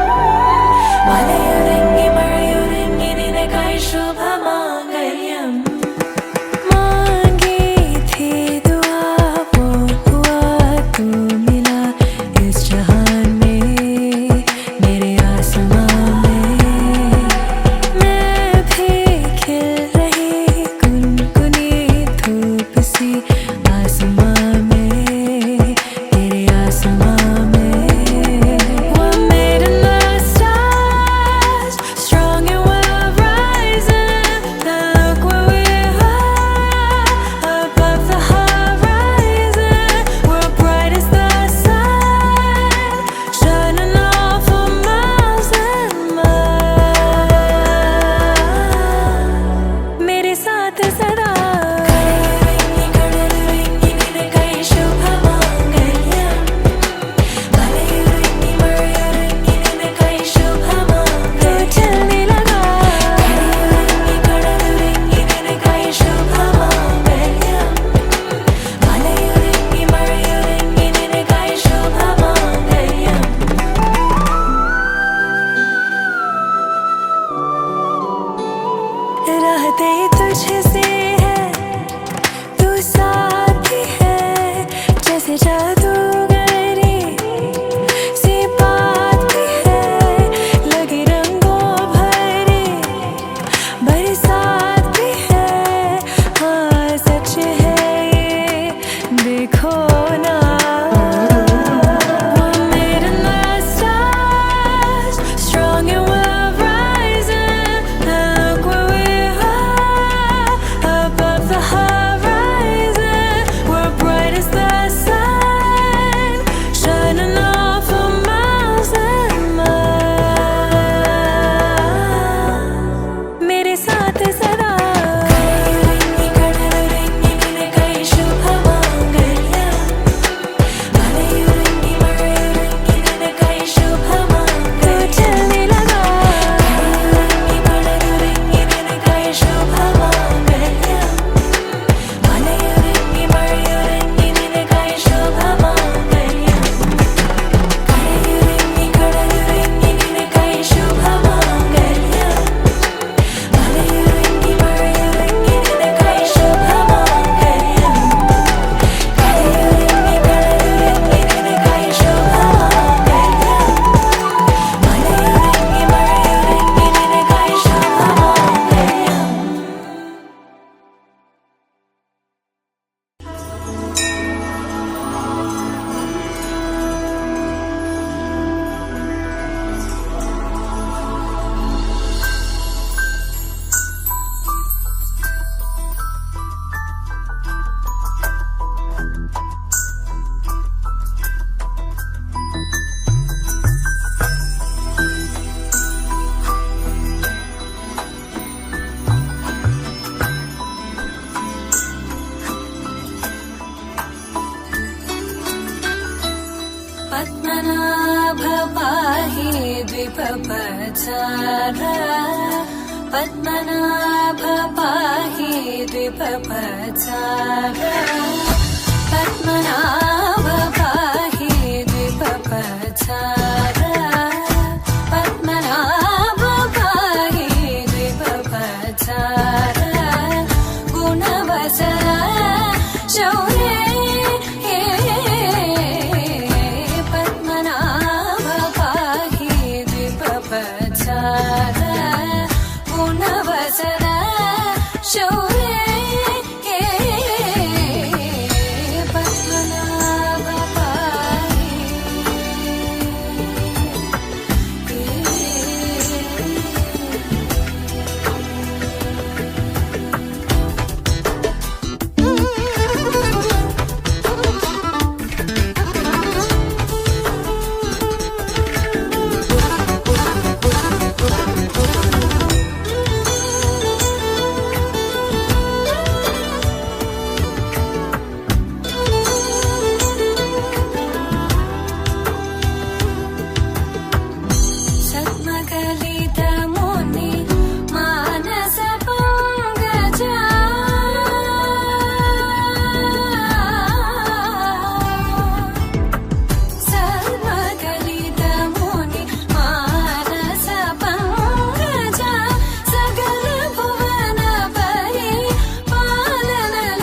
മലയുറങ്ങി മഴയുറങ്ങി നിനക്കായി ശുഭമാംഗല്യം मांगी थी दुआ वो हुआ तू मिला इस जहान में मेरे आसमां में मैं भी खिल रही गुनगुनी धूप सी आसमां में तेरे आसमां में we're made in the stars strong and we're rising now look where we are above the horizon we're bright as the sun shining on for miles and miles मेरे साथ सदा कड़लुरंगी कड़लुरंगी निनकाई शुभमांगल्यम मलयुरंगी मळयुरंगी निनकाई शुभमांगल्यम तू चलने लगा कड़लुरंगी कड़लुरंगी निनकाई शुभमांगल्यम मलयुरंगी मळयुरंगी निनकाई शुभमांगल्यम राहते तुझसे है ద్విపపచార పద్మనాభ పాహి ద్విపపచార పద్మనాభ పాహి ద్విపపచార పద్మనాభ పాహి ద్విపపచార గుణవసర శౌర్య పద్మనాభ పాహి ద్విపపచార గుణవసర శౌర్య పద్మనాభ పాహి సద్మగలితముని మానస పంగజ సద్మగలితముని మానస పంగజ సకల భువన పరి పాలనలోలుప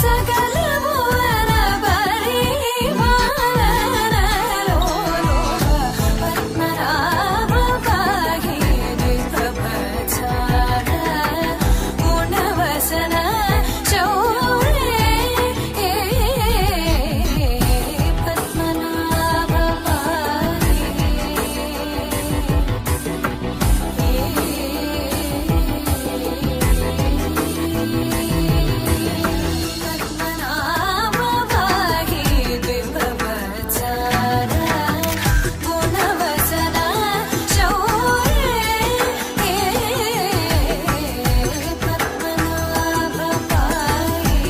సకల భువన పరి పాలనలోలుప పద్మనాభ పాహి ద్విపపచార గుణవసన శౌర్య పద్మనాభ పాహి పద్మనాభ పాహి ద్విపపచార గుణవసన శౌర్య పద్మనాభ పాహి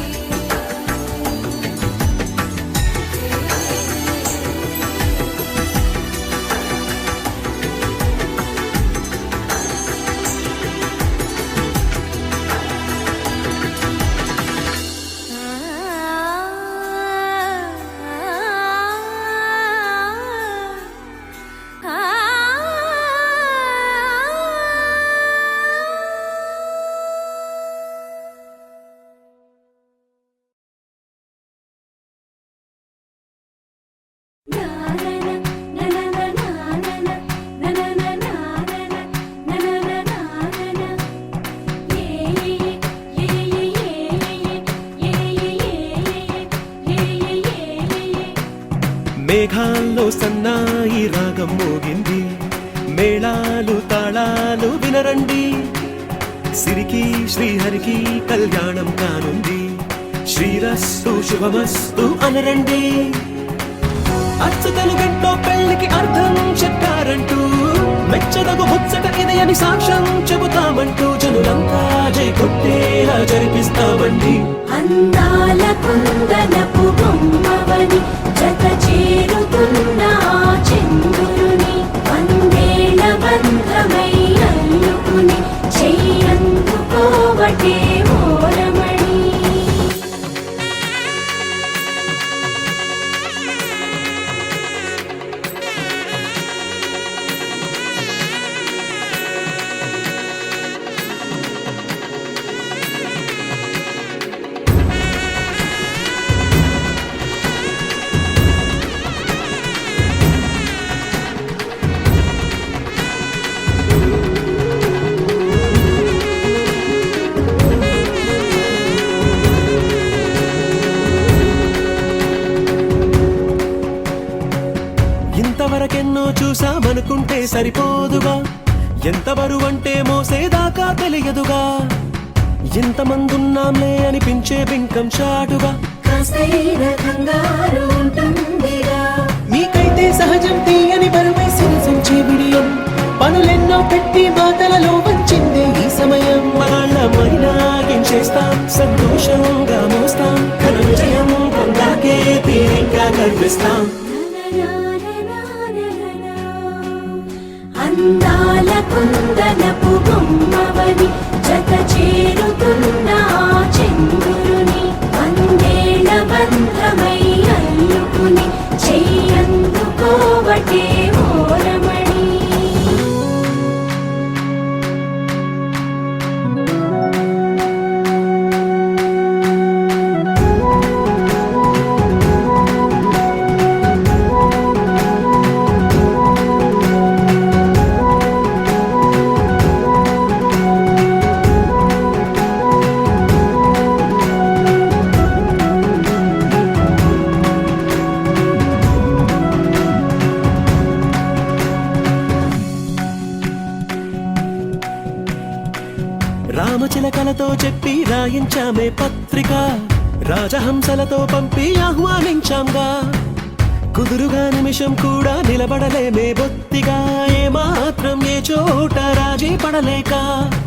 మేఘాల్లో సన్నాయి రాగం మోగింది మేళాలు తాళాలు వినరండి సిరికి శ్రీహరికి కళ్యాణం కానుంది శ్రీరస్తు శుభమస్తు అనరండి అచ్చతలు గంటో పెళ్లికి అర్థం చెప్పారంటూ మెచ్చదగు ముచ్చట ఇది అని సాక్ష్యం చెబుతామంటూ జనులంతా జై కొట్టేలా జరిపిస్తామండి అందాల కుందనపు బొమ్మవని జత చేరుతున్న ఆ చంద్రుని వందేళ్ల బంధమై అల్లుకుని చెయ్యందుకోవటే ఓరమణి ఇంతవరకెన్నో చూసామనుకుంటే సరిపోదుగా ఎంత బరువంటే మోసేదాకా తెలియదుగా ఇంతమందున్నాంలే అనిపించే బింకం చాటుగా కాస్తైన కంగారు ఉంటుందిగా మీకైతే సహజం తీయని బరువై సంచే విడియం పనులెన్నో పెట్టి మాటలలో వచ్చిందే ఈ సమయం మనాళ్ళమైనా ఏం చేస్తాం సంతోషంగా మోస్తాం ఘన విజయం పొందాకే తీరిగ్గా గర్విస్తాం కుందనపు బొమ్మవని జత చేరుతున్న ఆ చంద్రుని వందేళ్ల బంధమై అల్లుకుని చెయ్యందుకోవటే ఓరమణి. రామచిలకలతో చెప్పి రాయించామే పత్రిక, రాజహంసలతో పంపి ఆహ్వానించాంగా. కుదురుగా నిమిషం కూడా నిలబడలేమే బొత్తిగా, ఏ మాత్రం ఏ చోట రాజీ పడలేక.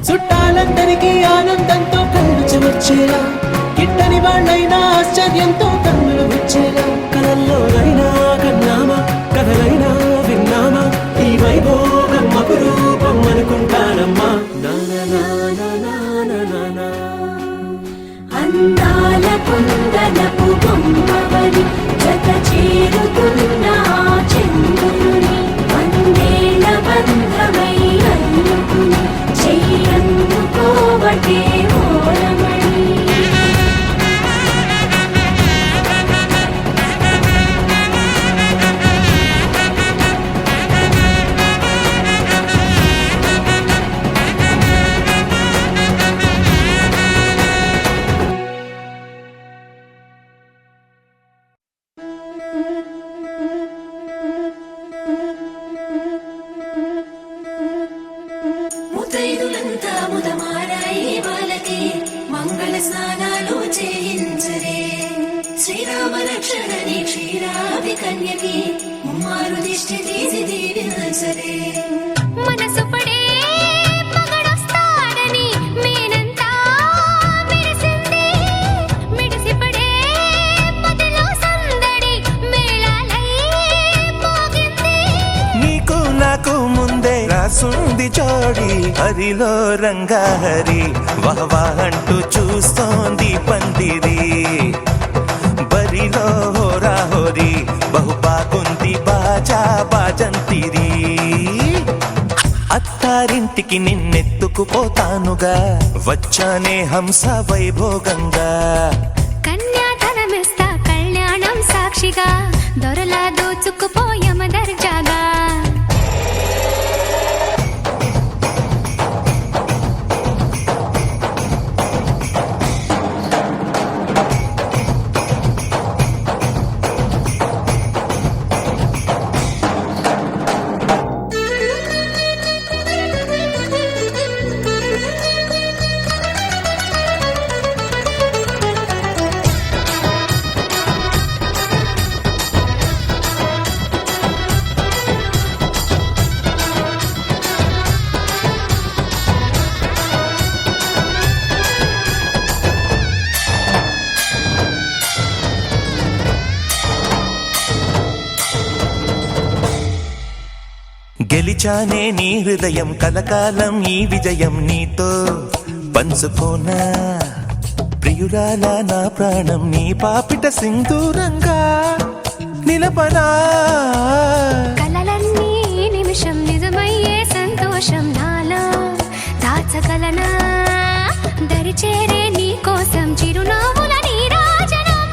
చుట్టాలందరికీ ఆనందంతో కళ్ళు చెమర్చేలా, గిట్టని వాళ్ళైనా ఆశ్చర్యంతో కన్నులు వచ్చేలా. కలల్లోనైనా కన్నామా, కథలైనా విన్నామా, ఈ వైభోగం అపురూపం అనుకుంటానమ్మా. అందాల కుందనపు బొమ్మవని జత చేరుతున్న ఆ చంద్రుని వందేళ్ల బంధమై అల్లుకుని చెయ్యందుకోవటే ఓరమణి. ముతైదులంతా ముదమారాయి వాళ్ళకి మంగళ స్నానాలు చేయించరే. శ్రీరామ రక్షణని క్షీరాది కన్యకి ముమ్మారు దిష్టి తీసి దీవించరే. మనసు పడే మగడొస్తాడని మేనంతా మెరిసింది, మిడిసిపడే పదిలో సందడి మేళాలై మోగింది. నీకు నాకు ముందే రాసుంది జోడి, హరిలో రంగా హరి వహవా అంటూ చూస్తోంది పందిరి. బరిలో హోరా హోరి బహు బాగుంది బాజా బాజంతిరి. అత్తారింటికి నిన్నెత్తుకుపోతానుగా, వచ్చానే హంస వైభోగంగా. కన్యాధనమిస్తా కళ్యాణం సాక్షిగా, దొరలా దోచుకుపోయమ దర్జాగా. గెలిచానే నీ హృదయం, కలకాలం ఈ విజయం నీతో పంచుకోనా. ప్రియురాల నా ప్రాణం నీ పాపిట సింధూరంగా నిలపనా. కలలన్నీ నిమిషం నిజమయ్యే సంతోషం నాలో దాచగలనా. దరిచేరే నీ కోసం చిరునవ్వుల నీరాజనం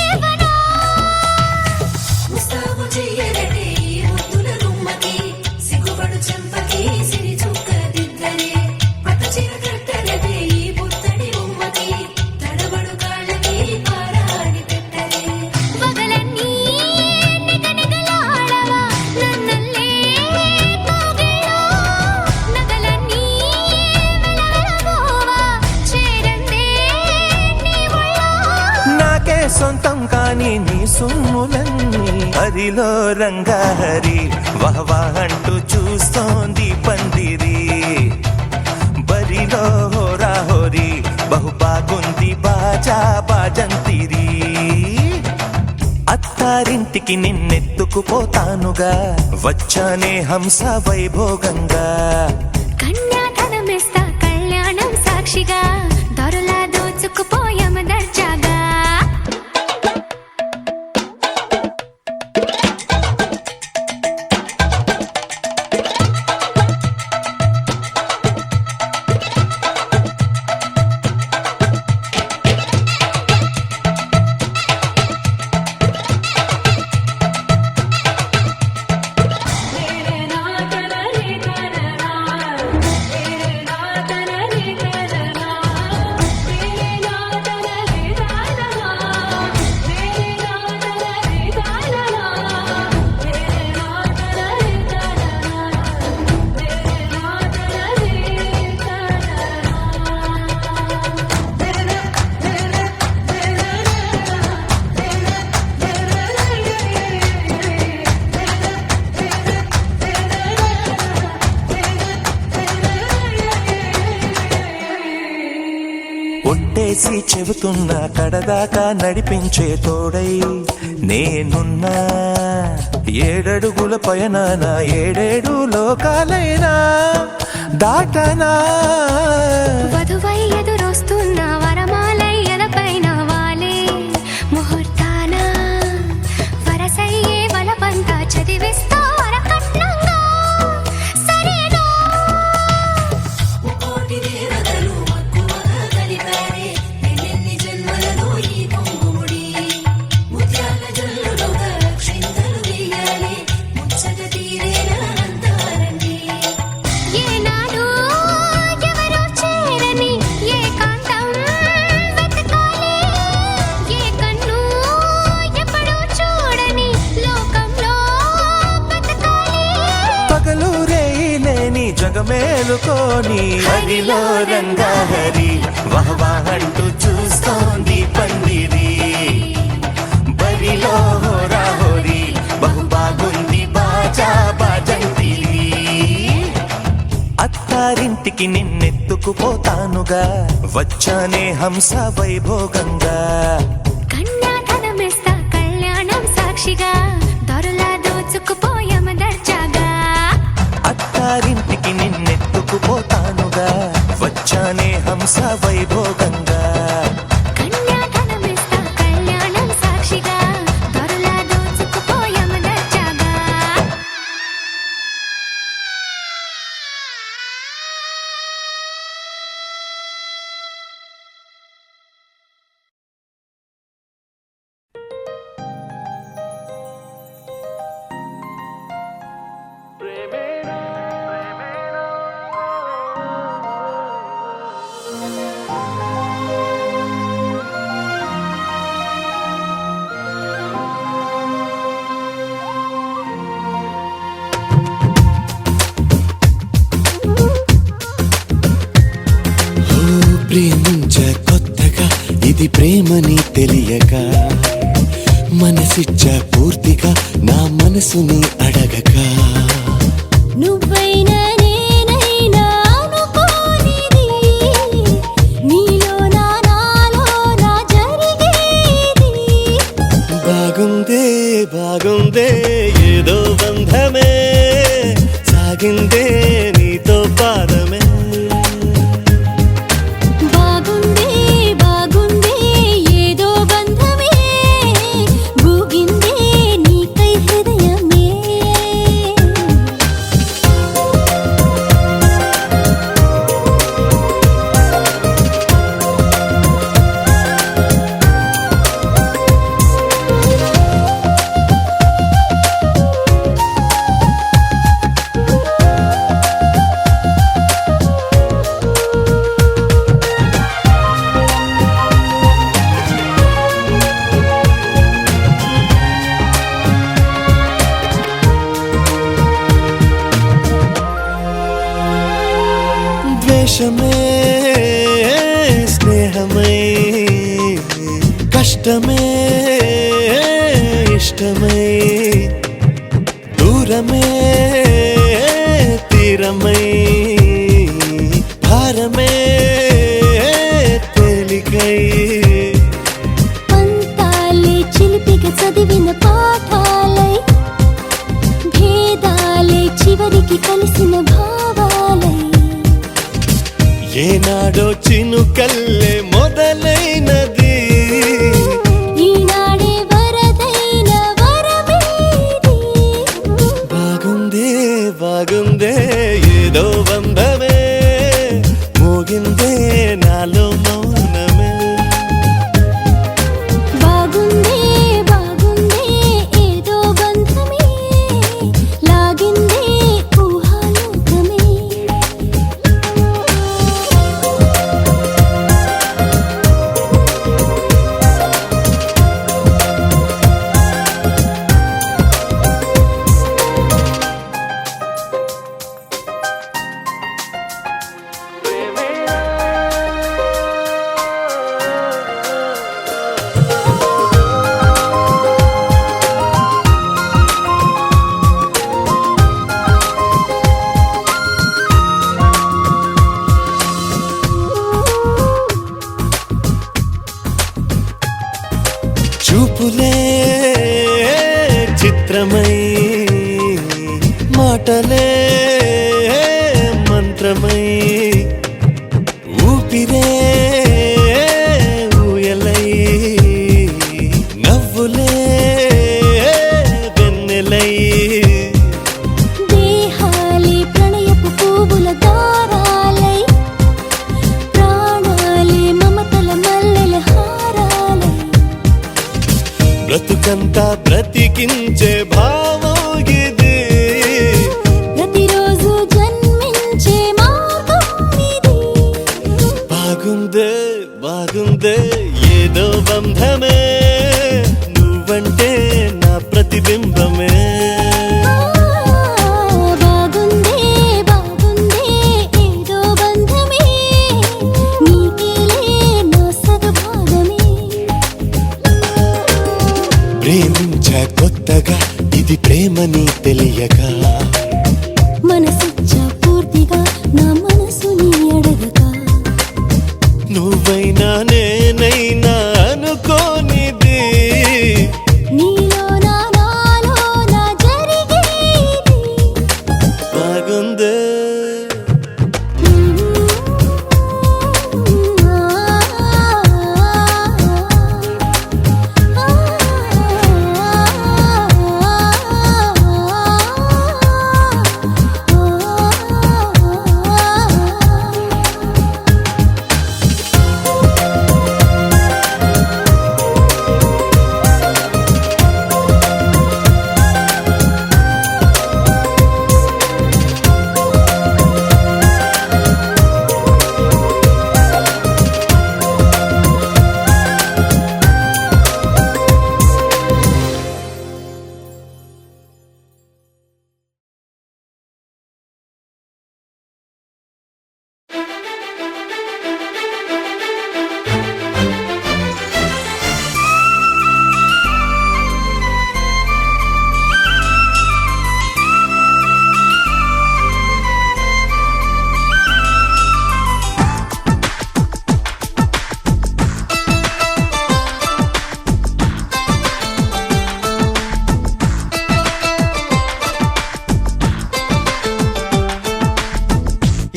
ఇవ్వనా. ముస్తాబు చెయ్యరటే ఈ ముద్దుల గుమ్మకి, సిగ్గుపడు చెంపకి సిరి చుక్క దిద్దరే. పట్ట చీర కట్టరటే ఈ పుత్తడి ఉమ్మకి, తడబడు కాళ్ళకి పారాడి పెట్టరే. పగలన్నీ నిగనిగలాడవా నన్నల్లే కోగిలో, నగలన్నీ వెలవెలబోవా చేరందే నీ ఒళ్ళో. నాకే సొంతం కాని నీ సొమ్ములన్నీ, హరిలో రంగా హరి వహవా అంటూ చూస్తోంది పందిరి. బరిలో హోరా హోరి బహు బాగుంది బాజా బాజంతిరి. అత్తారింటికి అత్తారింటికి నిన్నెత్తుకుపోతానుగా వచ్చానే హంస వైభోగంగా కన్యాధనమిస్తా కళ్యాణం సాక్షిగా దొరలా దోచుకుపోయామ దర్జాగా ఒట్టేసి చెబుతున్నా కడదాకా నడిపించే తోడై నేనున్నా 7 అడుగుల పైన 7 లోకాలైనా దాటనా వధువై ఎదురొస్తున్న వరమాలై ఎలపైన వాలే ముహూర్తాన వరసయ్యే వలపంతా చదివిస్తా వరకట్నంగా సరేనా కోటి దేవతలు మక్కువగా కలిపారే ఎన్నెన్ని జన్మలలో ఈ పొంగుముడి ముత్యాల జల్లులుగా క్షింతలు వేయాలి ముచ్చట తీరేలా అంటారండి ఏనాడు ఎవరో చేరని ఏకాంతం వెతకాలి ఏ కన్ను ఎప్పుడూ చూడని లోకంలో బతకాలి పగలు రేయిలేని జగమేలుకోని హరిలో రంగాహరి వహవా అంటూ చూస్తోంది పందిరి బరిలో హోరాహోరి బహు బాగుంది బాజా బాజంతిరి అత్తారింటికి నిన్నెత్తుకుపోతానుగా వచ్చానే హంస వైభోగంగా కన్యాధనమిస్తా కళ్యాణం సాక్షిగా దొరలా దోచుకుపోయామ దర్జాగా అత్తారింటికి నిన్నెత్తుకుపోతానుగా వచ్చానే హంస వైభోగంగా కన్యాధనమిస్తా కళ్యాణం సాక్షిగా దొరలా దోచుకుపోయామ దర్జాగా ప్రేమించ కొత్తగా ఇది ప్రేమని తెలియక మనసిచ్చ పూర్తిగా నా మనసుని అడగక నువ్వైనా నేనైనా అనుకోనిది నీలో నాలో నా జరిగేది బాగుందే బాగుందే ఏదో బంధమే సాగిందే నీతో పాదమే బాగుందే బాగుందే ఏదో బంధమే గూగిందే నీకై హృదయమే ద్వేషమే స్నేహమై కష్టమే ఇష్టమై దూరమే తీరమై భారమే తేలికై పంతాలే చిలిపిగా చదివిన పాఠాలు చినుకల్లే మొదలైనది ఈనాడే వరదైన వరమేది బాగుందే బాగుందే ఏదో బంధమే మోగిందే నాలో మౌనమే బాగుందే బాగుందే ఏదో బంధమే లాగిందే ఊహాలోకమే చూపులే చిత్రమై మాటలే మంత్రమై ఊపిరే ఊయలై నవ్వులే వెన్నెలై దేహాలే ప్రణయపు పువ్వుల దారాలై ప్రాణాలే మమతల మల్లెల హారాలై బ్రతుకంతా బ్రతికించే భావం ఇది ప్రతిరోజు జన్మించే మార్గం ఇది బాగుందే బాగుందే ఏదో బంధమే నువ్వంటే నా ప్రతిబింబమే బాగుందే బాగుందే ఏదో బంధమే నీకేలే నా సగభాగమే ప్రేమించా కొత్తగా ఇది ప్రేమని తెలియగా మనసిచ్చా పూర్తిగా నా మనసుని అడగగా నువ్వైనా నేనైనా అనుకోనిది నీలో నాలో నా జరిగేది బాగుందే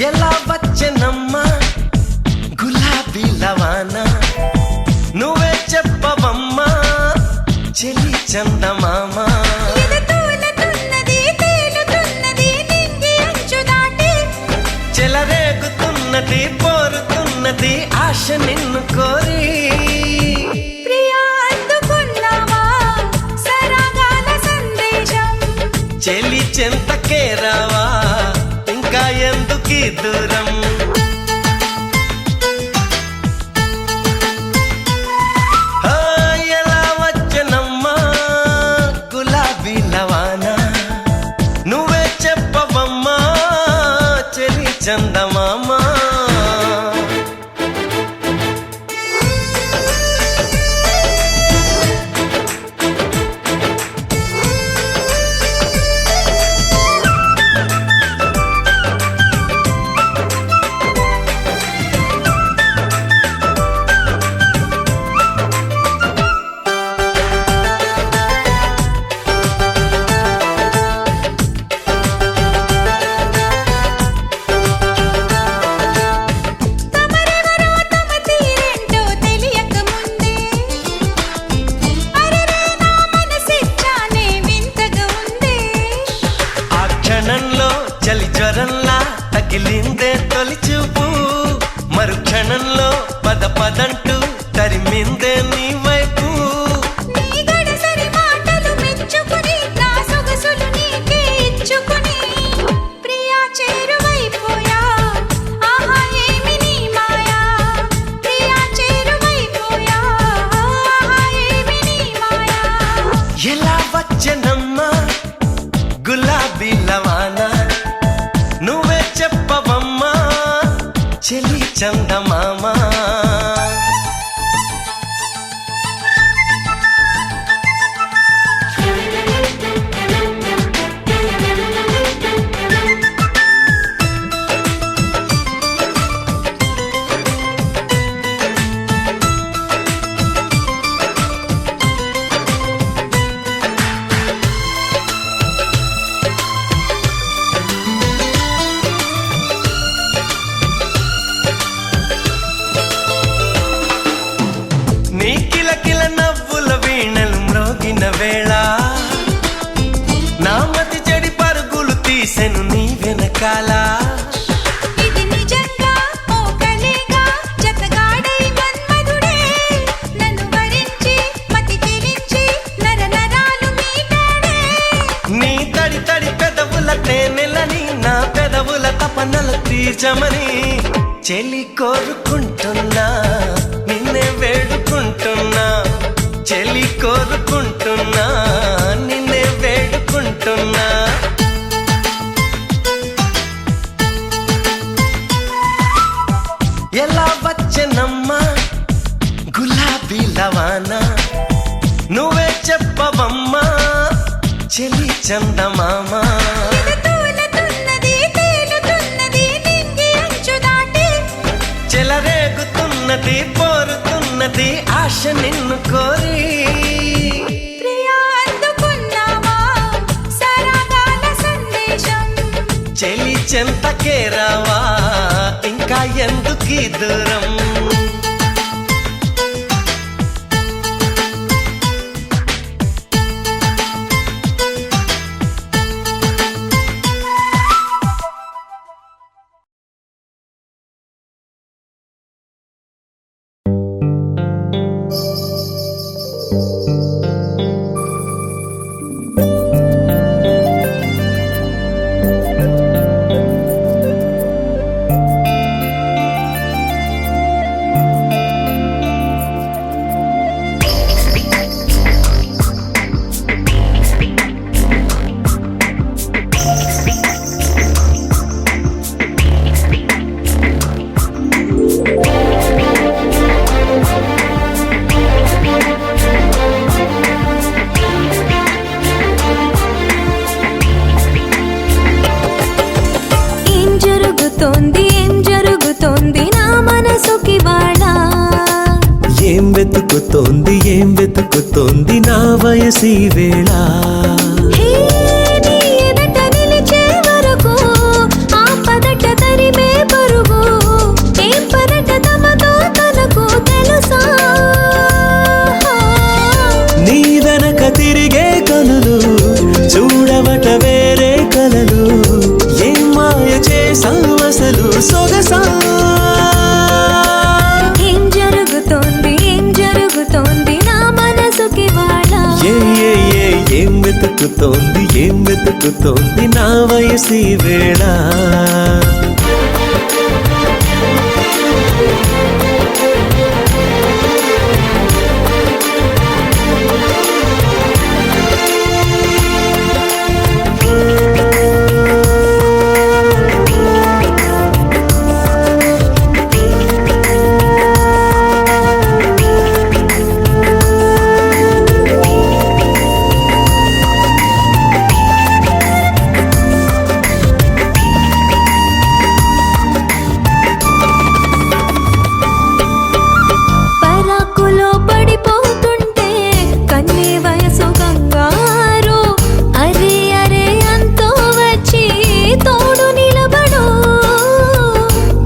ఎలా వచ్చనమ్మా గులాబీ లవానా నువ్వే చెప్పవమ్మా చెలి చందమామ చెలరేగుతున్నది పోరుతున్నది ఆశ నిన్ను కోరి చెలి చెంతకే రావా ఇంకా ఎందుకీ దూరం ఎలా వచ్చనమ్మా గులాబీ లవానా నువ్వే చెప్పవమ్మా చెలి చందమామా వేళ నా మతి చెడి పరుగులు తీసెను నీ వెనకాల ఇది నిజంగా ఓ కలేగా జతగాడై మన్మధుడే నన్ను వరించి మతి చెలించి నరనరాలు మీటాడే నీ తడి తడి పెదవుల తేనెలని నా పెదవుల తపనలు తీర్చమని చెలి కోరుకుంటున్నా నిన్నే వేడుకుంటున్నా చెలి కోరుకుంటున్నా నిన్నే వేడుకుంటున్నా ఎలా వచ్చనమ్మా గులాబీ లవానా నువ్వే చెప్పవమ్మా చెలి చందమామా తూలుతున్నది తేలుతున్నది నింగి అంచు దాటి చెలరేగుతున్నది పోరుతున్నది ఆశ నిన్ను కోరి ప్రియా అందుకున్నావా సరాగాల సందేశం చెలి చెంతకే రావా ఇంకా ఎందుకీ దూరం ఏం వెతుకుతోంది నా వయసి వేళ నీ వెనక తిరిగే కనులు చూడవట వేరే కలలు ఏం మాయ చేసావు అసలు సొగసా ఏం వెతుకుతోంది నా వయసి వేళ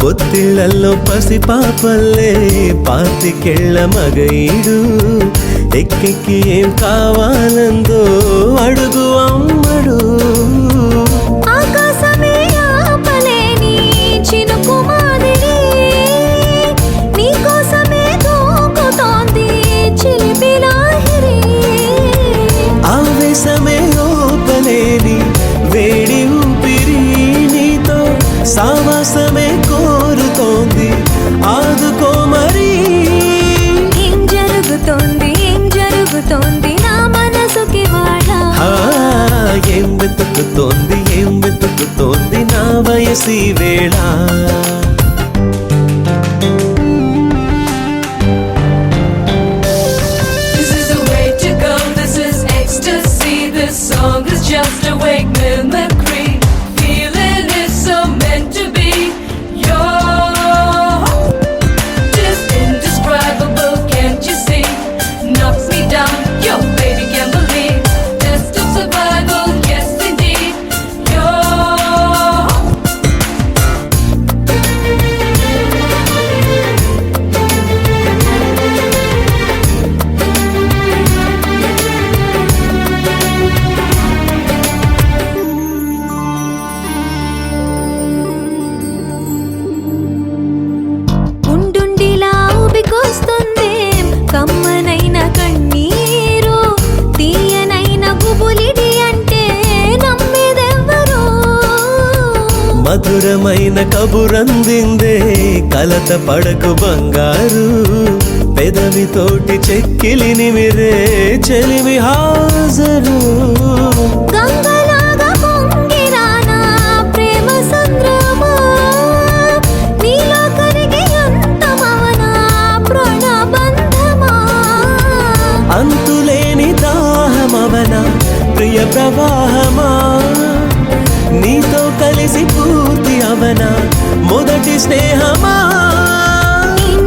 పొత్తిళ్లలో పసిపాపల్లే పాతికెళ్ళ మగైడు ఎక్కెక్కి ఏం కావాలందో అడుగు అమ్మడు ఆకాశమే ఆపలేని చినుకు మాదిరి నీకోసమే దూకుతోంది చిలిపి లాహిరి ఆవేశమే ఓపలేని వేడి ఊపిరి నీతో సావాసమే కోరుతోంది ఆదుకో మరి ఏం జరుగుతోంది నా మనసుకి వాడా ఏం వెతుకుతోంది నా వయసి వేళ This is the way to go, this is ecstasy. This song is just a wake mimicry. Feeling is so meant to be. You're just indescribable, can't you see? Knocks me down, your baby can't believe. Test of survival, yes indeed. You're మధురమైన కబురందిందే కలత పడకు బంగారు పెదవితోటి చెక్కిలిని మిరే చెలిమి హాజరు గంగలాగా పొంగిరానా ప్రేమ సంద్రమా నీలో కరిగి అంతమవనా ప్రాణబంధమా అంతులేని దాహమవనా ప్రియ ప్రవాహమా నీతో కలిసి పూర్తి అవనా మొదటి స్నేహమా ఏం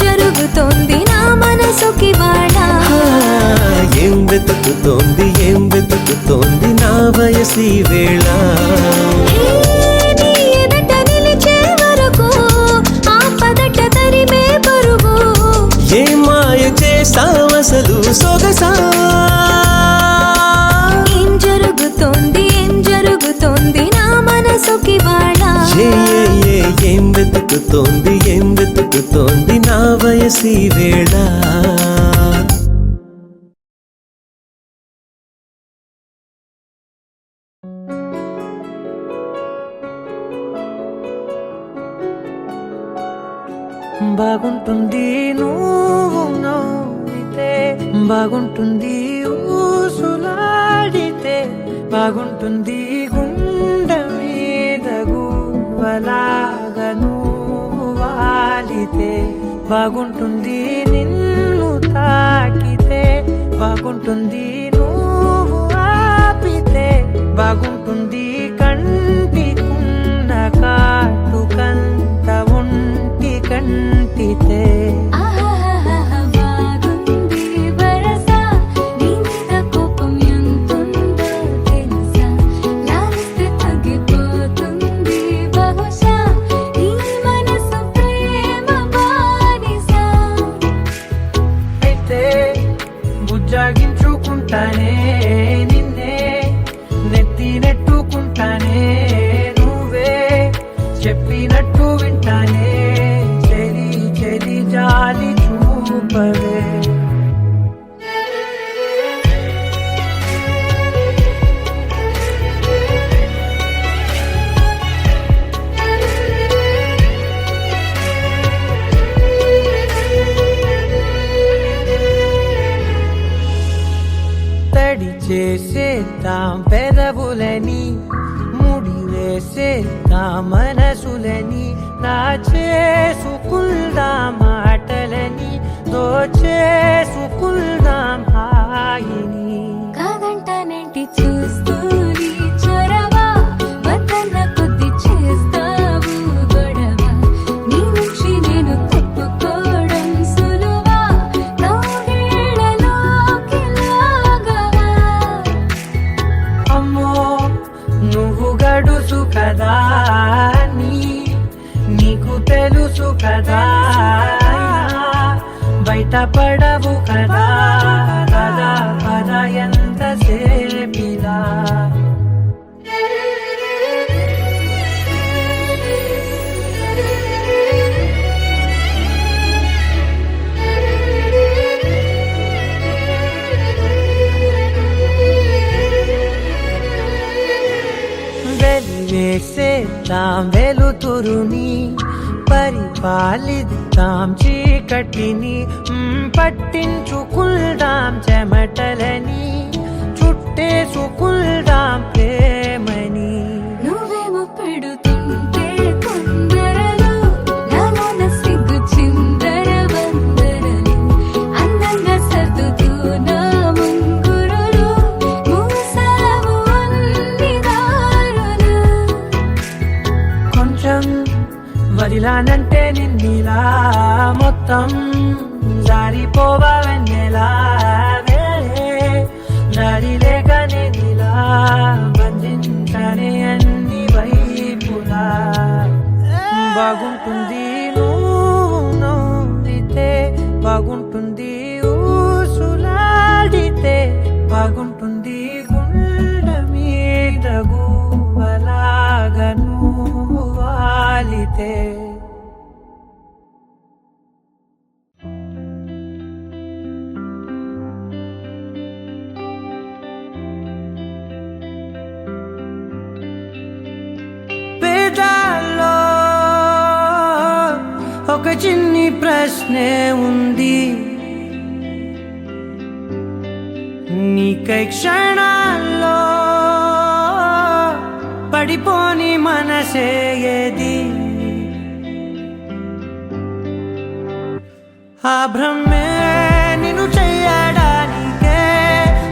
జరుగుతోంది నా మనసుకి వాడా ఏం వెతుకుతోంది నా వయసి వేళ నీ ఎదట నిలిచే వరకు ఆ పదట తరిమే పరుగు ఏ మాయ చేసావసలు సొగసా ఏం జరుగుతోంది నా మనసుకి వాడా ఏం వెతుకుతోంది నా వయసి వేళ బాగుంటుంది నువ్వు నవ్వితే బాగుంటుంది ఊసులాడితే బాగుంటుంది గుండె మీద గువ్వలాగా నువ్వు వాలితే బాగుంటుంది నిన్ను తాకితే బాగుంటుంది నువ్వు ఆపితే బాగుంటుంది కంటికున్న కాటుకంత ఒంటి కంటితే బాగుంది వరస నీ మీద కోపం ఎంతుందో తెలుసా లాలిస్తే తగ్గిపోతుంది బహుశా నీ మనసు ప్రేమ బానిస అయితే బుజ్జాగించుకుంటానే నిన్నే నెత్తి నెట్టుకుంటానే నువ్వే చెప్పినట్టు వింటానే చెలి చెలి జాలి చూపవే తడి చేసేద్దాం పెదవులని ముడి వేసేద్దాం మనసులని నా చేసుకుందాం మాటలని దోచేసుకుందాం హాయిని కాదంటానేంటి చూస్తూని చొరవ వద్దన్న కొద్ది చేస్తావు గొడవ నీ నుంచి నేను తప్పుకోవడం సులువా నవ్వేళ్ళలోకి లాగవా అమ్మో నువ్వు గడుసు కదా నీకు తెలుసు కదా బయట పడవు కదా కదా పద ఎంత సేపిలా వెలివేసేద్దాం వెలుతురుని పరిపాలిద్దాం చీకటిని పట్టించుకుందాం చెమటలని చుట్టేసుకుందాం ప్రేమని నువ్వేమో పెడుతుంటే కొందరలు నాలోన సిగ్గు చిందర వందరలు అందంగా సర్దుతూ నా ముంగురులు మూసావు అన్ని దారులు కొంచెం వదిలానంటే నిన్నిలా మొత్తం జారిపోవా వెన్నెలా దారి లేక నేనిలా బంధించనే అన్ని వైపులా బాగుంటుంది నువ్వు నవ్వితే బాగుంటుంది ఊసులాడితే బాగుంటుంది గుండె మీద గువ్వలాగా నువ్వు వాలితే ఒక చిన్ని ప్రశ్నే ఉంది, నీకై క్షణాల్లో పడిపోని మనసే ఏది? ఆ భ్రమే నిన్ను చెయ్యడానికే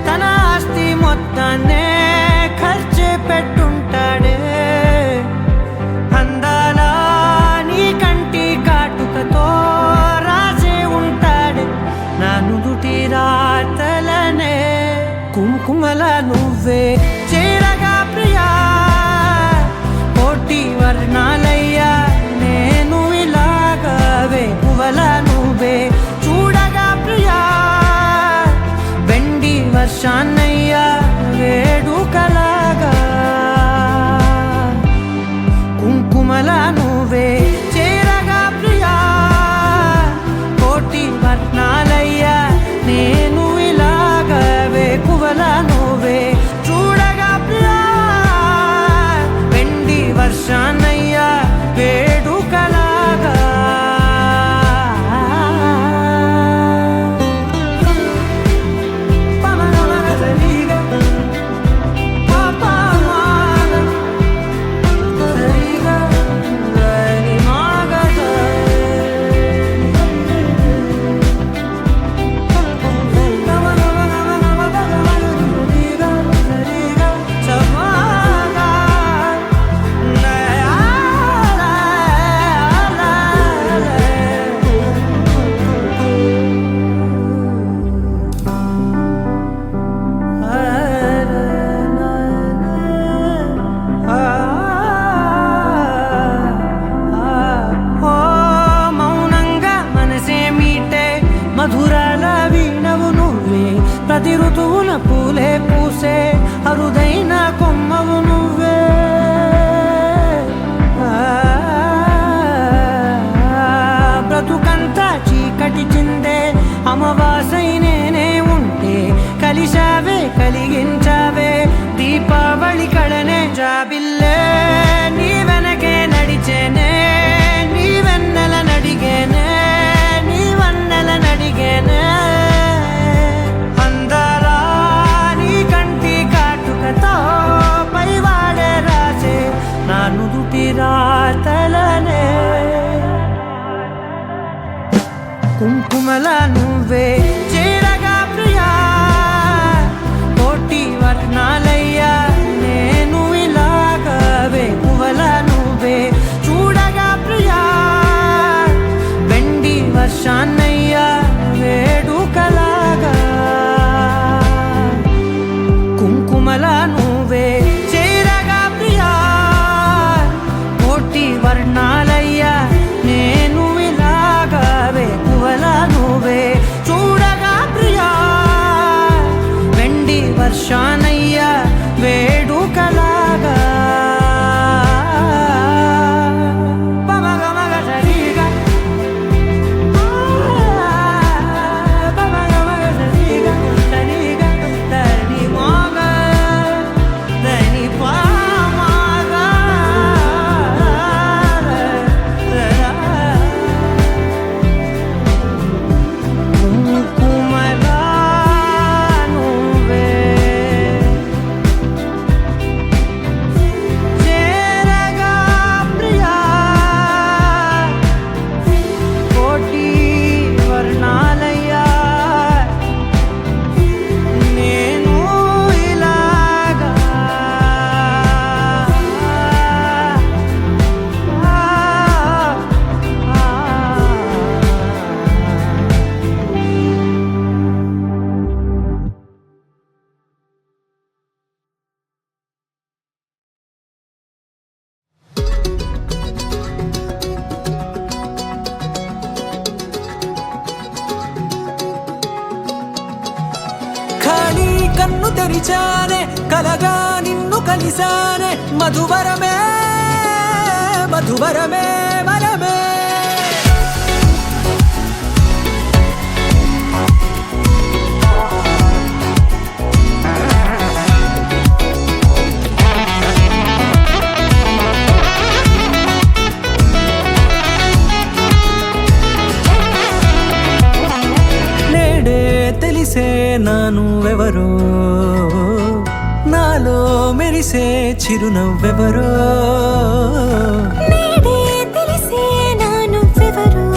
తన ఆస్తి మొత్తాన్నే ఖర్చు పెట్టుంటాడే. అందాల నీ కంటి కాటుకతో రాసే ఉంటాడే నా నుదుటి రాతలనే. కుంకుమల నువ్వే చేరగా ప్రియా, కోటి వర్ణాలయ్యా నేను ఇలాగవే. పువ్వల నువ్వే చూడగా ప్రియా, వెండి వర్షాన్నయ్యా వేడుకలాగా. కుంకుమల నువ్వే చేరగా ప్రియా, కోటి వర్ణాలయ్యా నేను ఇలాగవే. పువ్వల నువ్వే చూడగా ప్రియా, వెండి వర్షాన్నయ్యా వేడుకలాగా. మధురాల వీణవు నువ్వే, ప్రతి ఋతువున పూలే పూసే అరుదైన కొమ్మవు నువ్వే. బ్రతుకంతా చీకటి చిందే అమావాసై నేనే ఉంటే కలిశావే కలిగించావే దీపావళి కళనే. జాబిల్లే నీ వెనకే నడిచేనే, నీ వెన్నెల నడిగేనే, నీ వన్నెల నడిగేనే. అందాలా నీ కంటి కాటుకతో పైవాడే రాసే నా నుదుటి రాతలనే. కుంకుమల నువ్వే చేరగా ప్రియా, కోటి వర్ణాలయ్యా నేను ఇలాగవే. పువ్వల నువ్వే చూడగా ప్రియా, వెండి వర్షాన్నయ్యా వేడుకలాగా. కుంకుమల నువ్వే చేరగా ప్రియా, కోటి వర్ణాలయ్యా నేను ఇలాగవే. పువ్వల నువ్వే చూడగా ప్రియా, వెండి వర్షాన్నయ్యా వేడుకలాగా. కన్ను తెరిచానే కలగా నిన్ను కలిసానే. మధువరమే మధువరమే వరమే. తెలిసే నా నువ్వెవరో నాలో మెరిసే చిరునవ్వెవరో నేడే తెలిసే నా నువ్వెవరో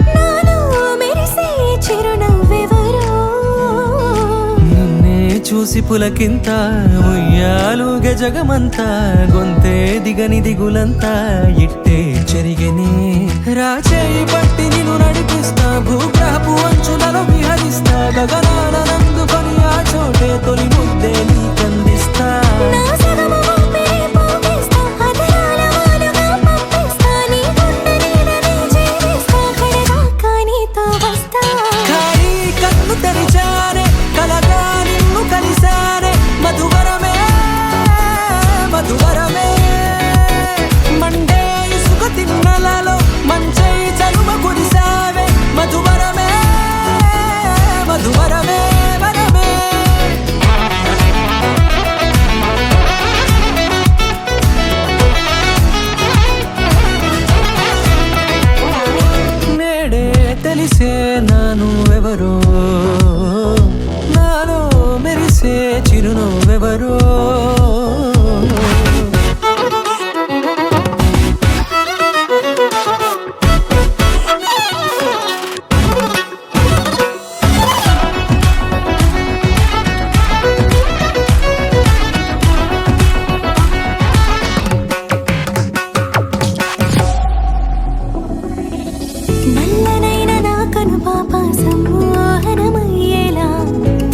నాలో మెరిసే చిరునవ్వెవరో నిన్నే చూసి పులకింత ఉయ్యాలుగే జగమంతా గొంతే దిగని దిగులంతా ఇట్టే చెరిగెనే రాచేయి పట్టి నిన్ను నడిపిస్తా భూగ్రహపు అంచులలో విహరిస్తా గగనాల నందుకొని ఆ చోటే తొలి ముద్దే నీకందిస్తా నా సగము ఊపిరి పోగిస్తా అధరాల వాలుగా పంపిస్తా నీ గుండె నీడనే చేరిస్తా కడదాకా నీతో వస్తా ఖాళీ కన్ను తెరిచానే కలగా నిన్ను కలిసానే మధువరమే మధువరమే మండే ఇసుక తిన్నలలో మంచై చలువ కురిసావే మధువరమే మధువరమే వరమే నేడే తెలిసే నాను ఎవరో నాలో మెరిసే చిరునవ్వెవరో నల్లనైన నా కను పాప సమ్మోహనమయ్యేలా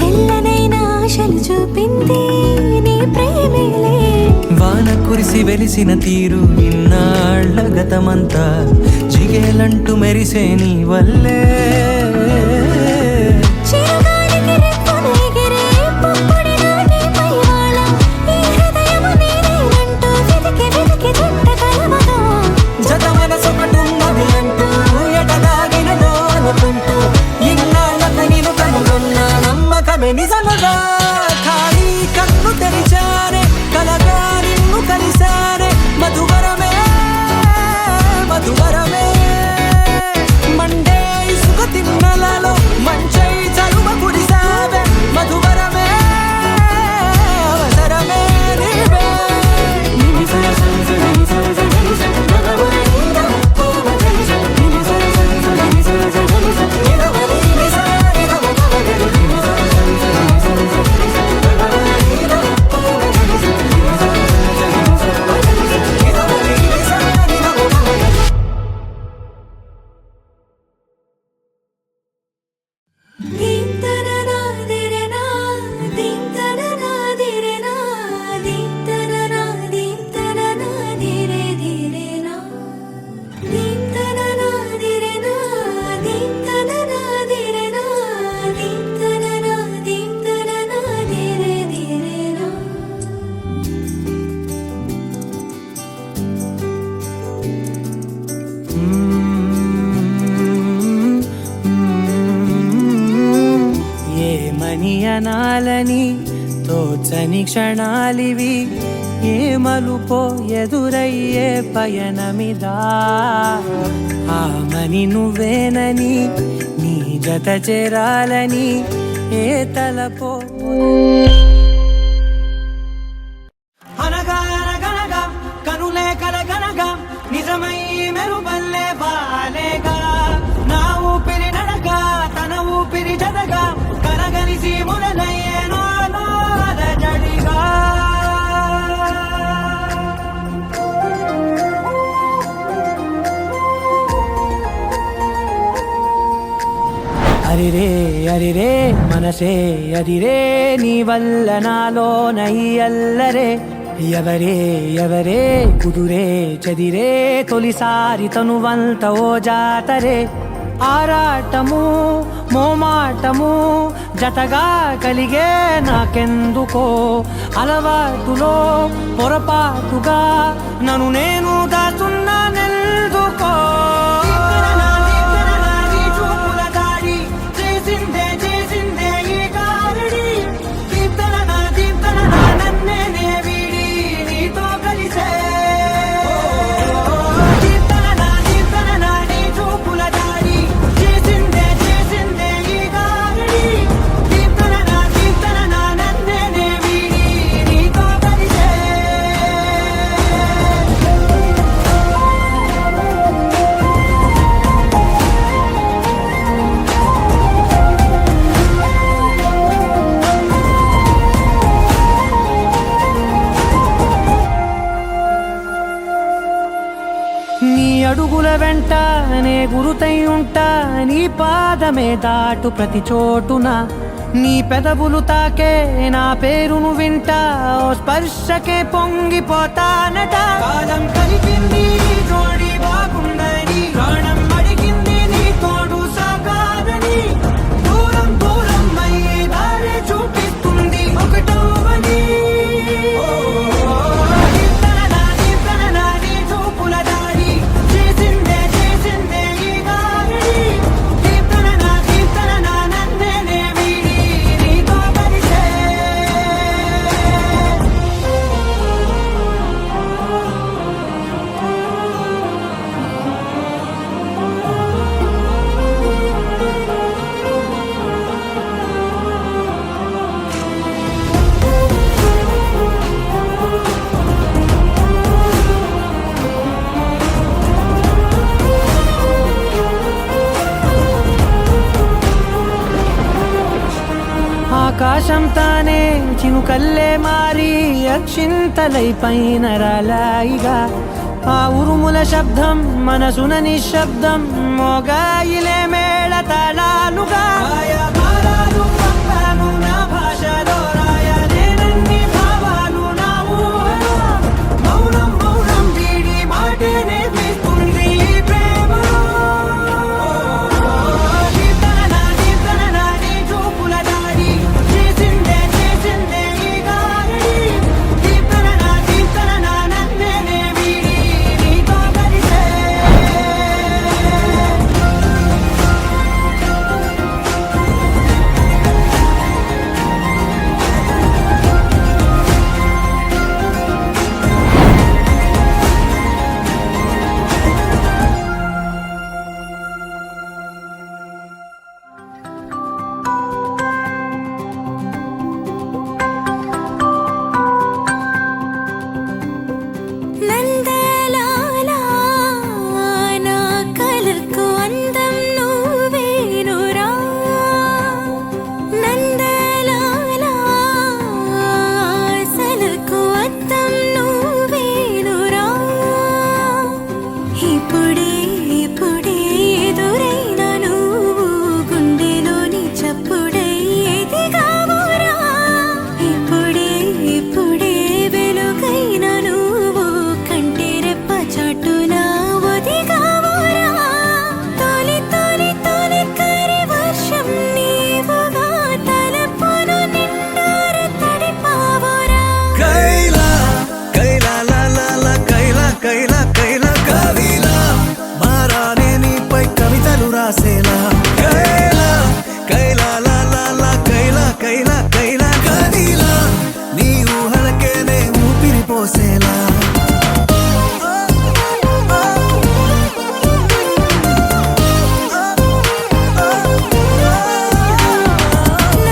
తెల్లనైన ఆశలు చూపింది నీ ప్రేమేలే వాన కురిసి వెలిసిన తీరు ఇన్నాళ్ల గతమంతా జిగేలంటూ మెరిసే నీ వల్లే చిరుగాలికి రెప్పను ఎగిరే పుప్పొడి నాటి పైవాళ ఈ హృదయము నీదేనంటూ వెతికి వెతికి జంట కలవగా జత మనసొకటున్నది అంటూ ఎటదాగినదో అనుకుంటూ ఇన్నాళ్ళకు నేను కనుగొన్న నమ్మకమే నిజముగా ఖాళీ కన్ను తెరిచానే కలగా నిన్ను కలిసానే మధువరమే మధువరమే మండే ఇసుక తిన్నలలో మంచై చలువ కురిసావే మధువరమే అవసరమే నీవే దీంతననా దిరేనా దీంతననా దిరేనా దీంతననా దీంతననా దిరే దిరేనా దీంతననా దిరేనా దీంతననా దిరేనా దీంతననా దీంతననా దిరే దిరేనా ఏమని అనాలని తోచని క్షణాలివి ఏ మలుపో ఎదురయ్యే పయనమిదా ఆమని నువ్వేనని నీ జత చేరాలని ఏ తలపో అనగా అనగనగా కనులే కలగనగా నిజమై మెరుపల్లే బాలేగా నా ఊపిరి నడగా తన ఊపిరి జతగా కలగలిసి మొదలయ్యేనో జడిగా అరిరే అరిరే మనసే అరిరే నీ వల్ల నాలో నయ్యల్లరే ఎవరే ఎవరే కుదురే చదిరే తొలిసారి తనువంత ఓ జాతరే ఆరాటము మోమాటము జతగా కలిగే నాకెందుకో అలవాటులో పొరపాటుగా నన్ను నేను దాచున్నానెందుకో గురుతై ఉంటా నీ పాదమే దాటు ప్రతి చోటున నీ పెదవులు తాకే నా పేరును వింటా ఓ స్పర్శకే పొంగిపోతానట కాలం కలిపింది జోడి బాగుందని ప్రాణం అడిగింది నీ తోడు సాగాలని దూరం దూరం అయ్యే దారి చూపిస్తుంది ఒకటోవని నీ చూపుల దారి చేసిందే ఈ దారిని దీప్తన నన్నే వీడి నీతో కలిసే ఆకాశం తానే చినుకల్లే మారి అక్షింతలై పైన రాలాయిగా ఆ ఉరుముల శబ్దం మనసున నిశ్శబ్దం మోగాయిలే మేళ తాళాలుగా నా భాషలో రాయలేనన్ని భావాలు నా ఊహలో మౌనం మౌనం వీడి మాటే నేర్పిస్తుంది ప్రేమలో నీ చూపుల దారి చేసిందే ఈ దారిని దీప్తన నన్నే వీడి నీతో కలిసే నందలాలా నా కలకు అందం నువ్వేనురా నందలాలా సలకు అద్దం నువ్వేనురా ఇప్పుడే ఎదురైన నువ్వు గుండెలోని చప్పుడై ఎదిగావురా ఇప్పుడే వెలుగైన నువ్వు కంటి రెప్ప చాటున ఒదిగావురా తొలి కరి వర్షం నీవుగా తలపును నిండారు తడిపావురా కైలా కవిలా మారానే నీపై కవితలు రాసేలా కైలా కైలా కదిలా నీ ఊహలకే నే ఊపిరి పోసేలా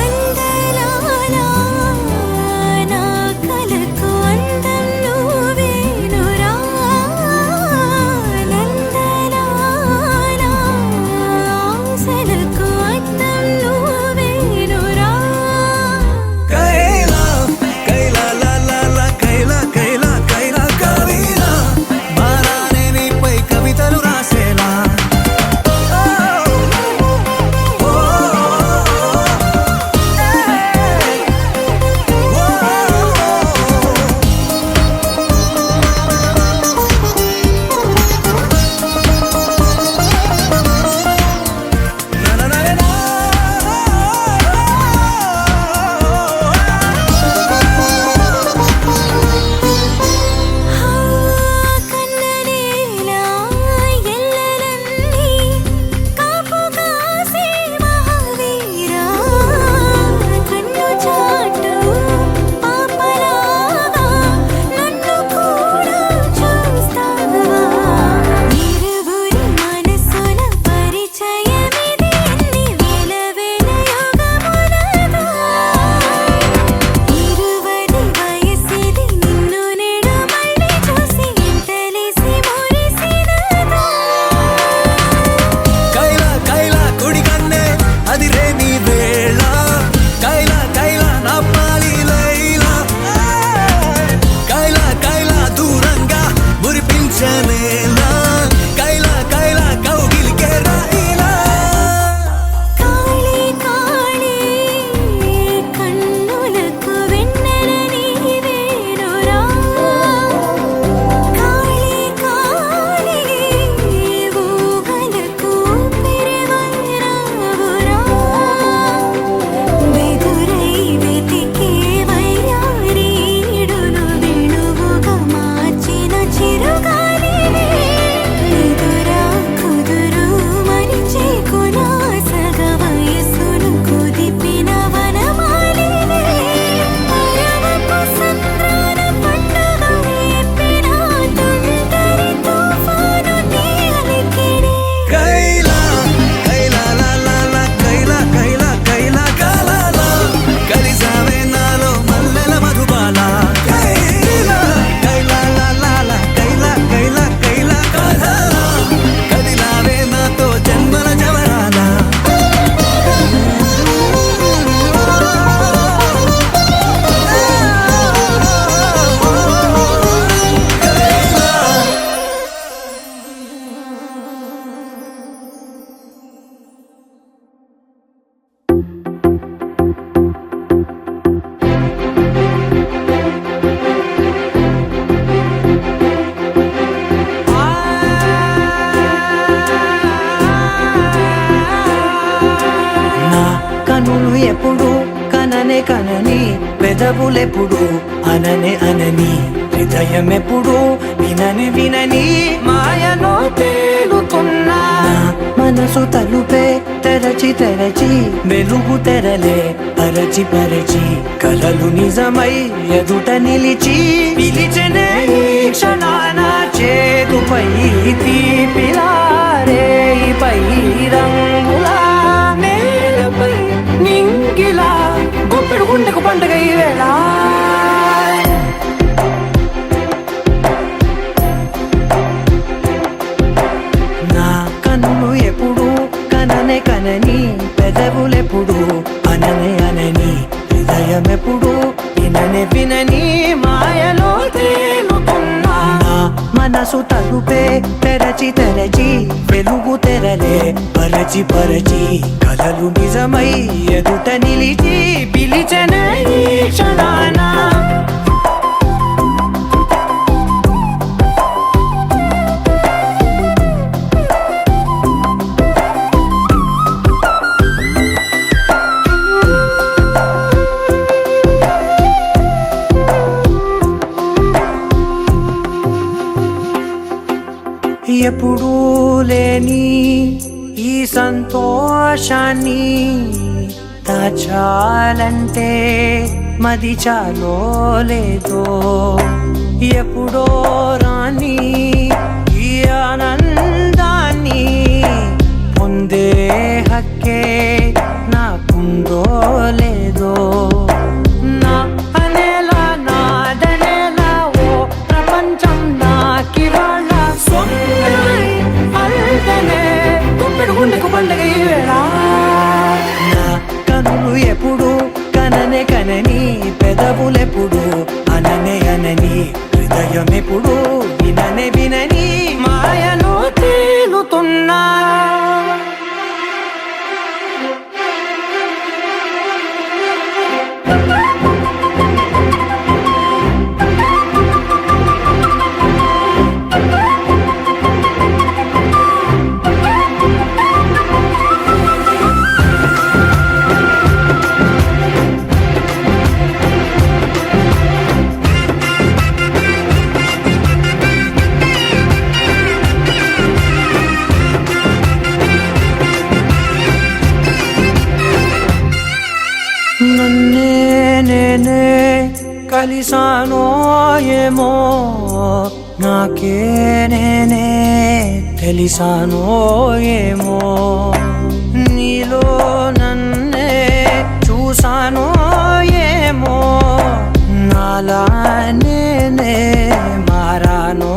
నందలాలా నా కలకు అందం నువ్వేనురా నందలాలా పెదవులెప్పుడు అననే అనని హృదయం ఎప్పుడు వినని వినని మాయలో తేలుతున్నా మనసు తలుపే తెరచి తెరచి వెలుగు తెరలే పరచి పరచి కలలు నిజమై ఎదుట నిలిచి పిలిచనే ఈ క్షణాన చేతుపై తీపిలారే పై రంగులా నేలపై నింగిలా గుప్పెడు గుండెకు పండుగ ఈ వేళ నా కన్ను ఎప్పుడు కననే కనని పెదవులెప్పుడు అననే అనని హృదయం ఎప్పుడు విననే వినని మాయలో తేలుతున్నా నా మనసు తలుపే తెరచి తెరచి వెలుగు తెరలే పరచి పరచి కలలు నిజమై ఎదుట నిలిచి పిలిచనే ఈ క్షణాన ఎప్పుడూ లేని ఈ సంతోషాన్ని దాచాలంటే మది చాలో లేదో ఎప్పుడో రాని ఈ ఆనందాన్ని పొందే హక్కే నాకుందో లేదో నా అనేలా నాదనేలా ఓ ప్రపంచం నాకివాళ్ళ గుండెకు పండుగ ఈ వేళ నా కనులు ఎప్పుడు కననే కనని పెదవులెప్పుడు అననే అనని హృదయం ఎప్పుడు విననే వినని మాయలో తేలుతున్నా నన్నే నేనే కలిసానో ఏమో నాకే నేనే తెలిసానో ఏమో నీలో నన్నే చూసానో ఏమో నాలా నేనే మారానో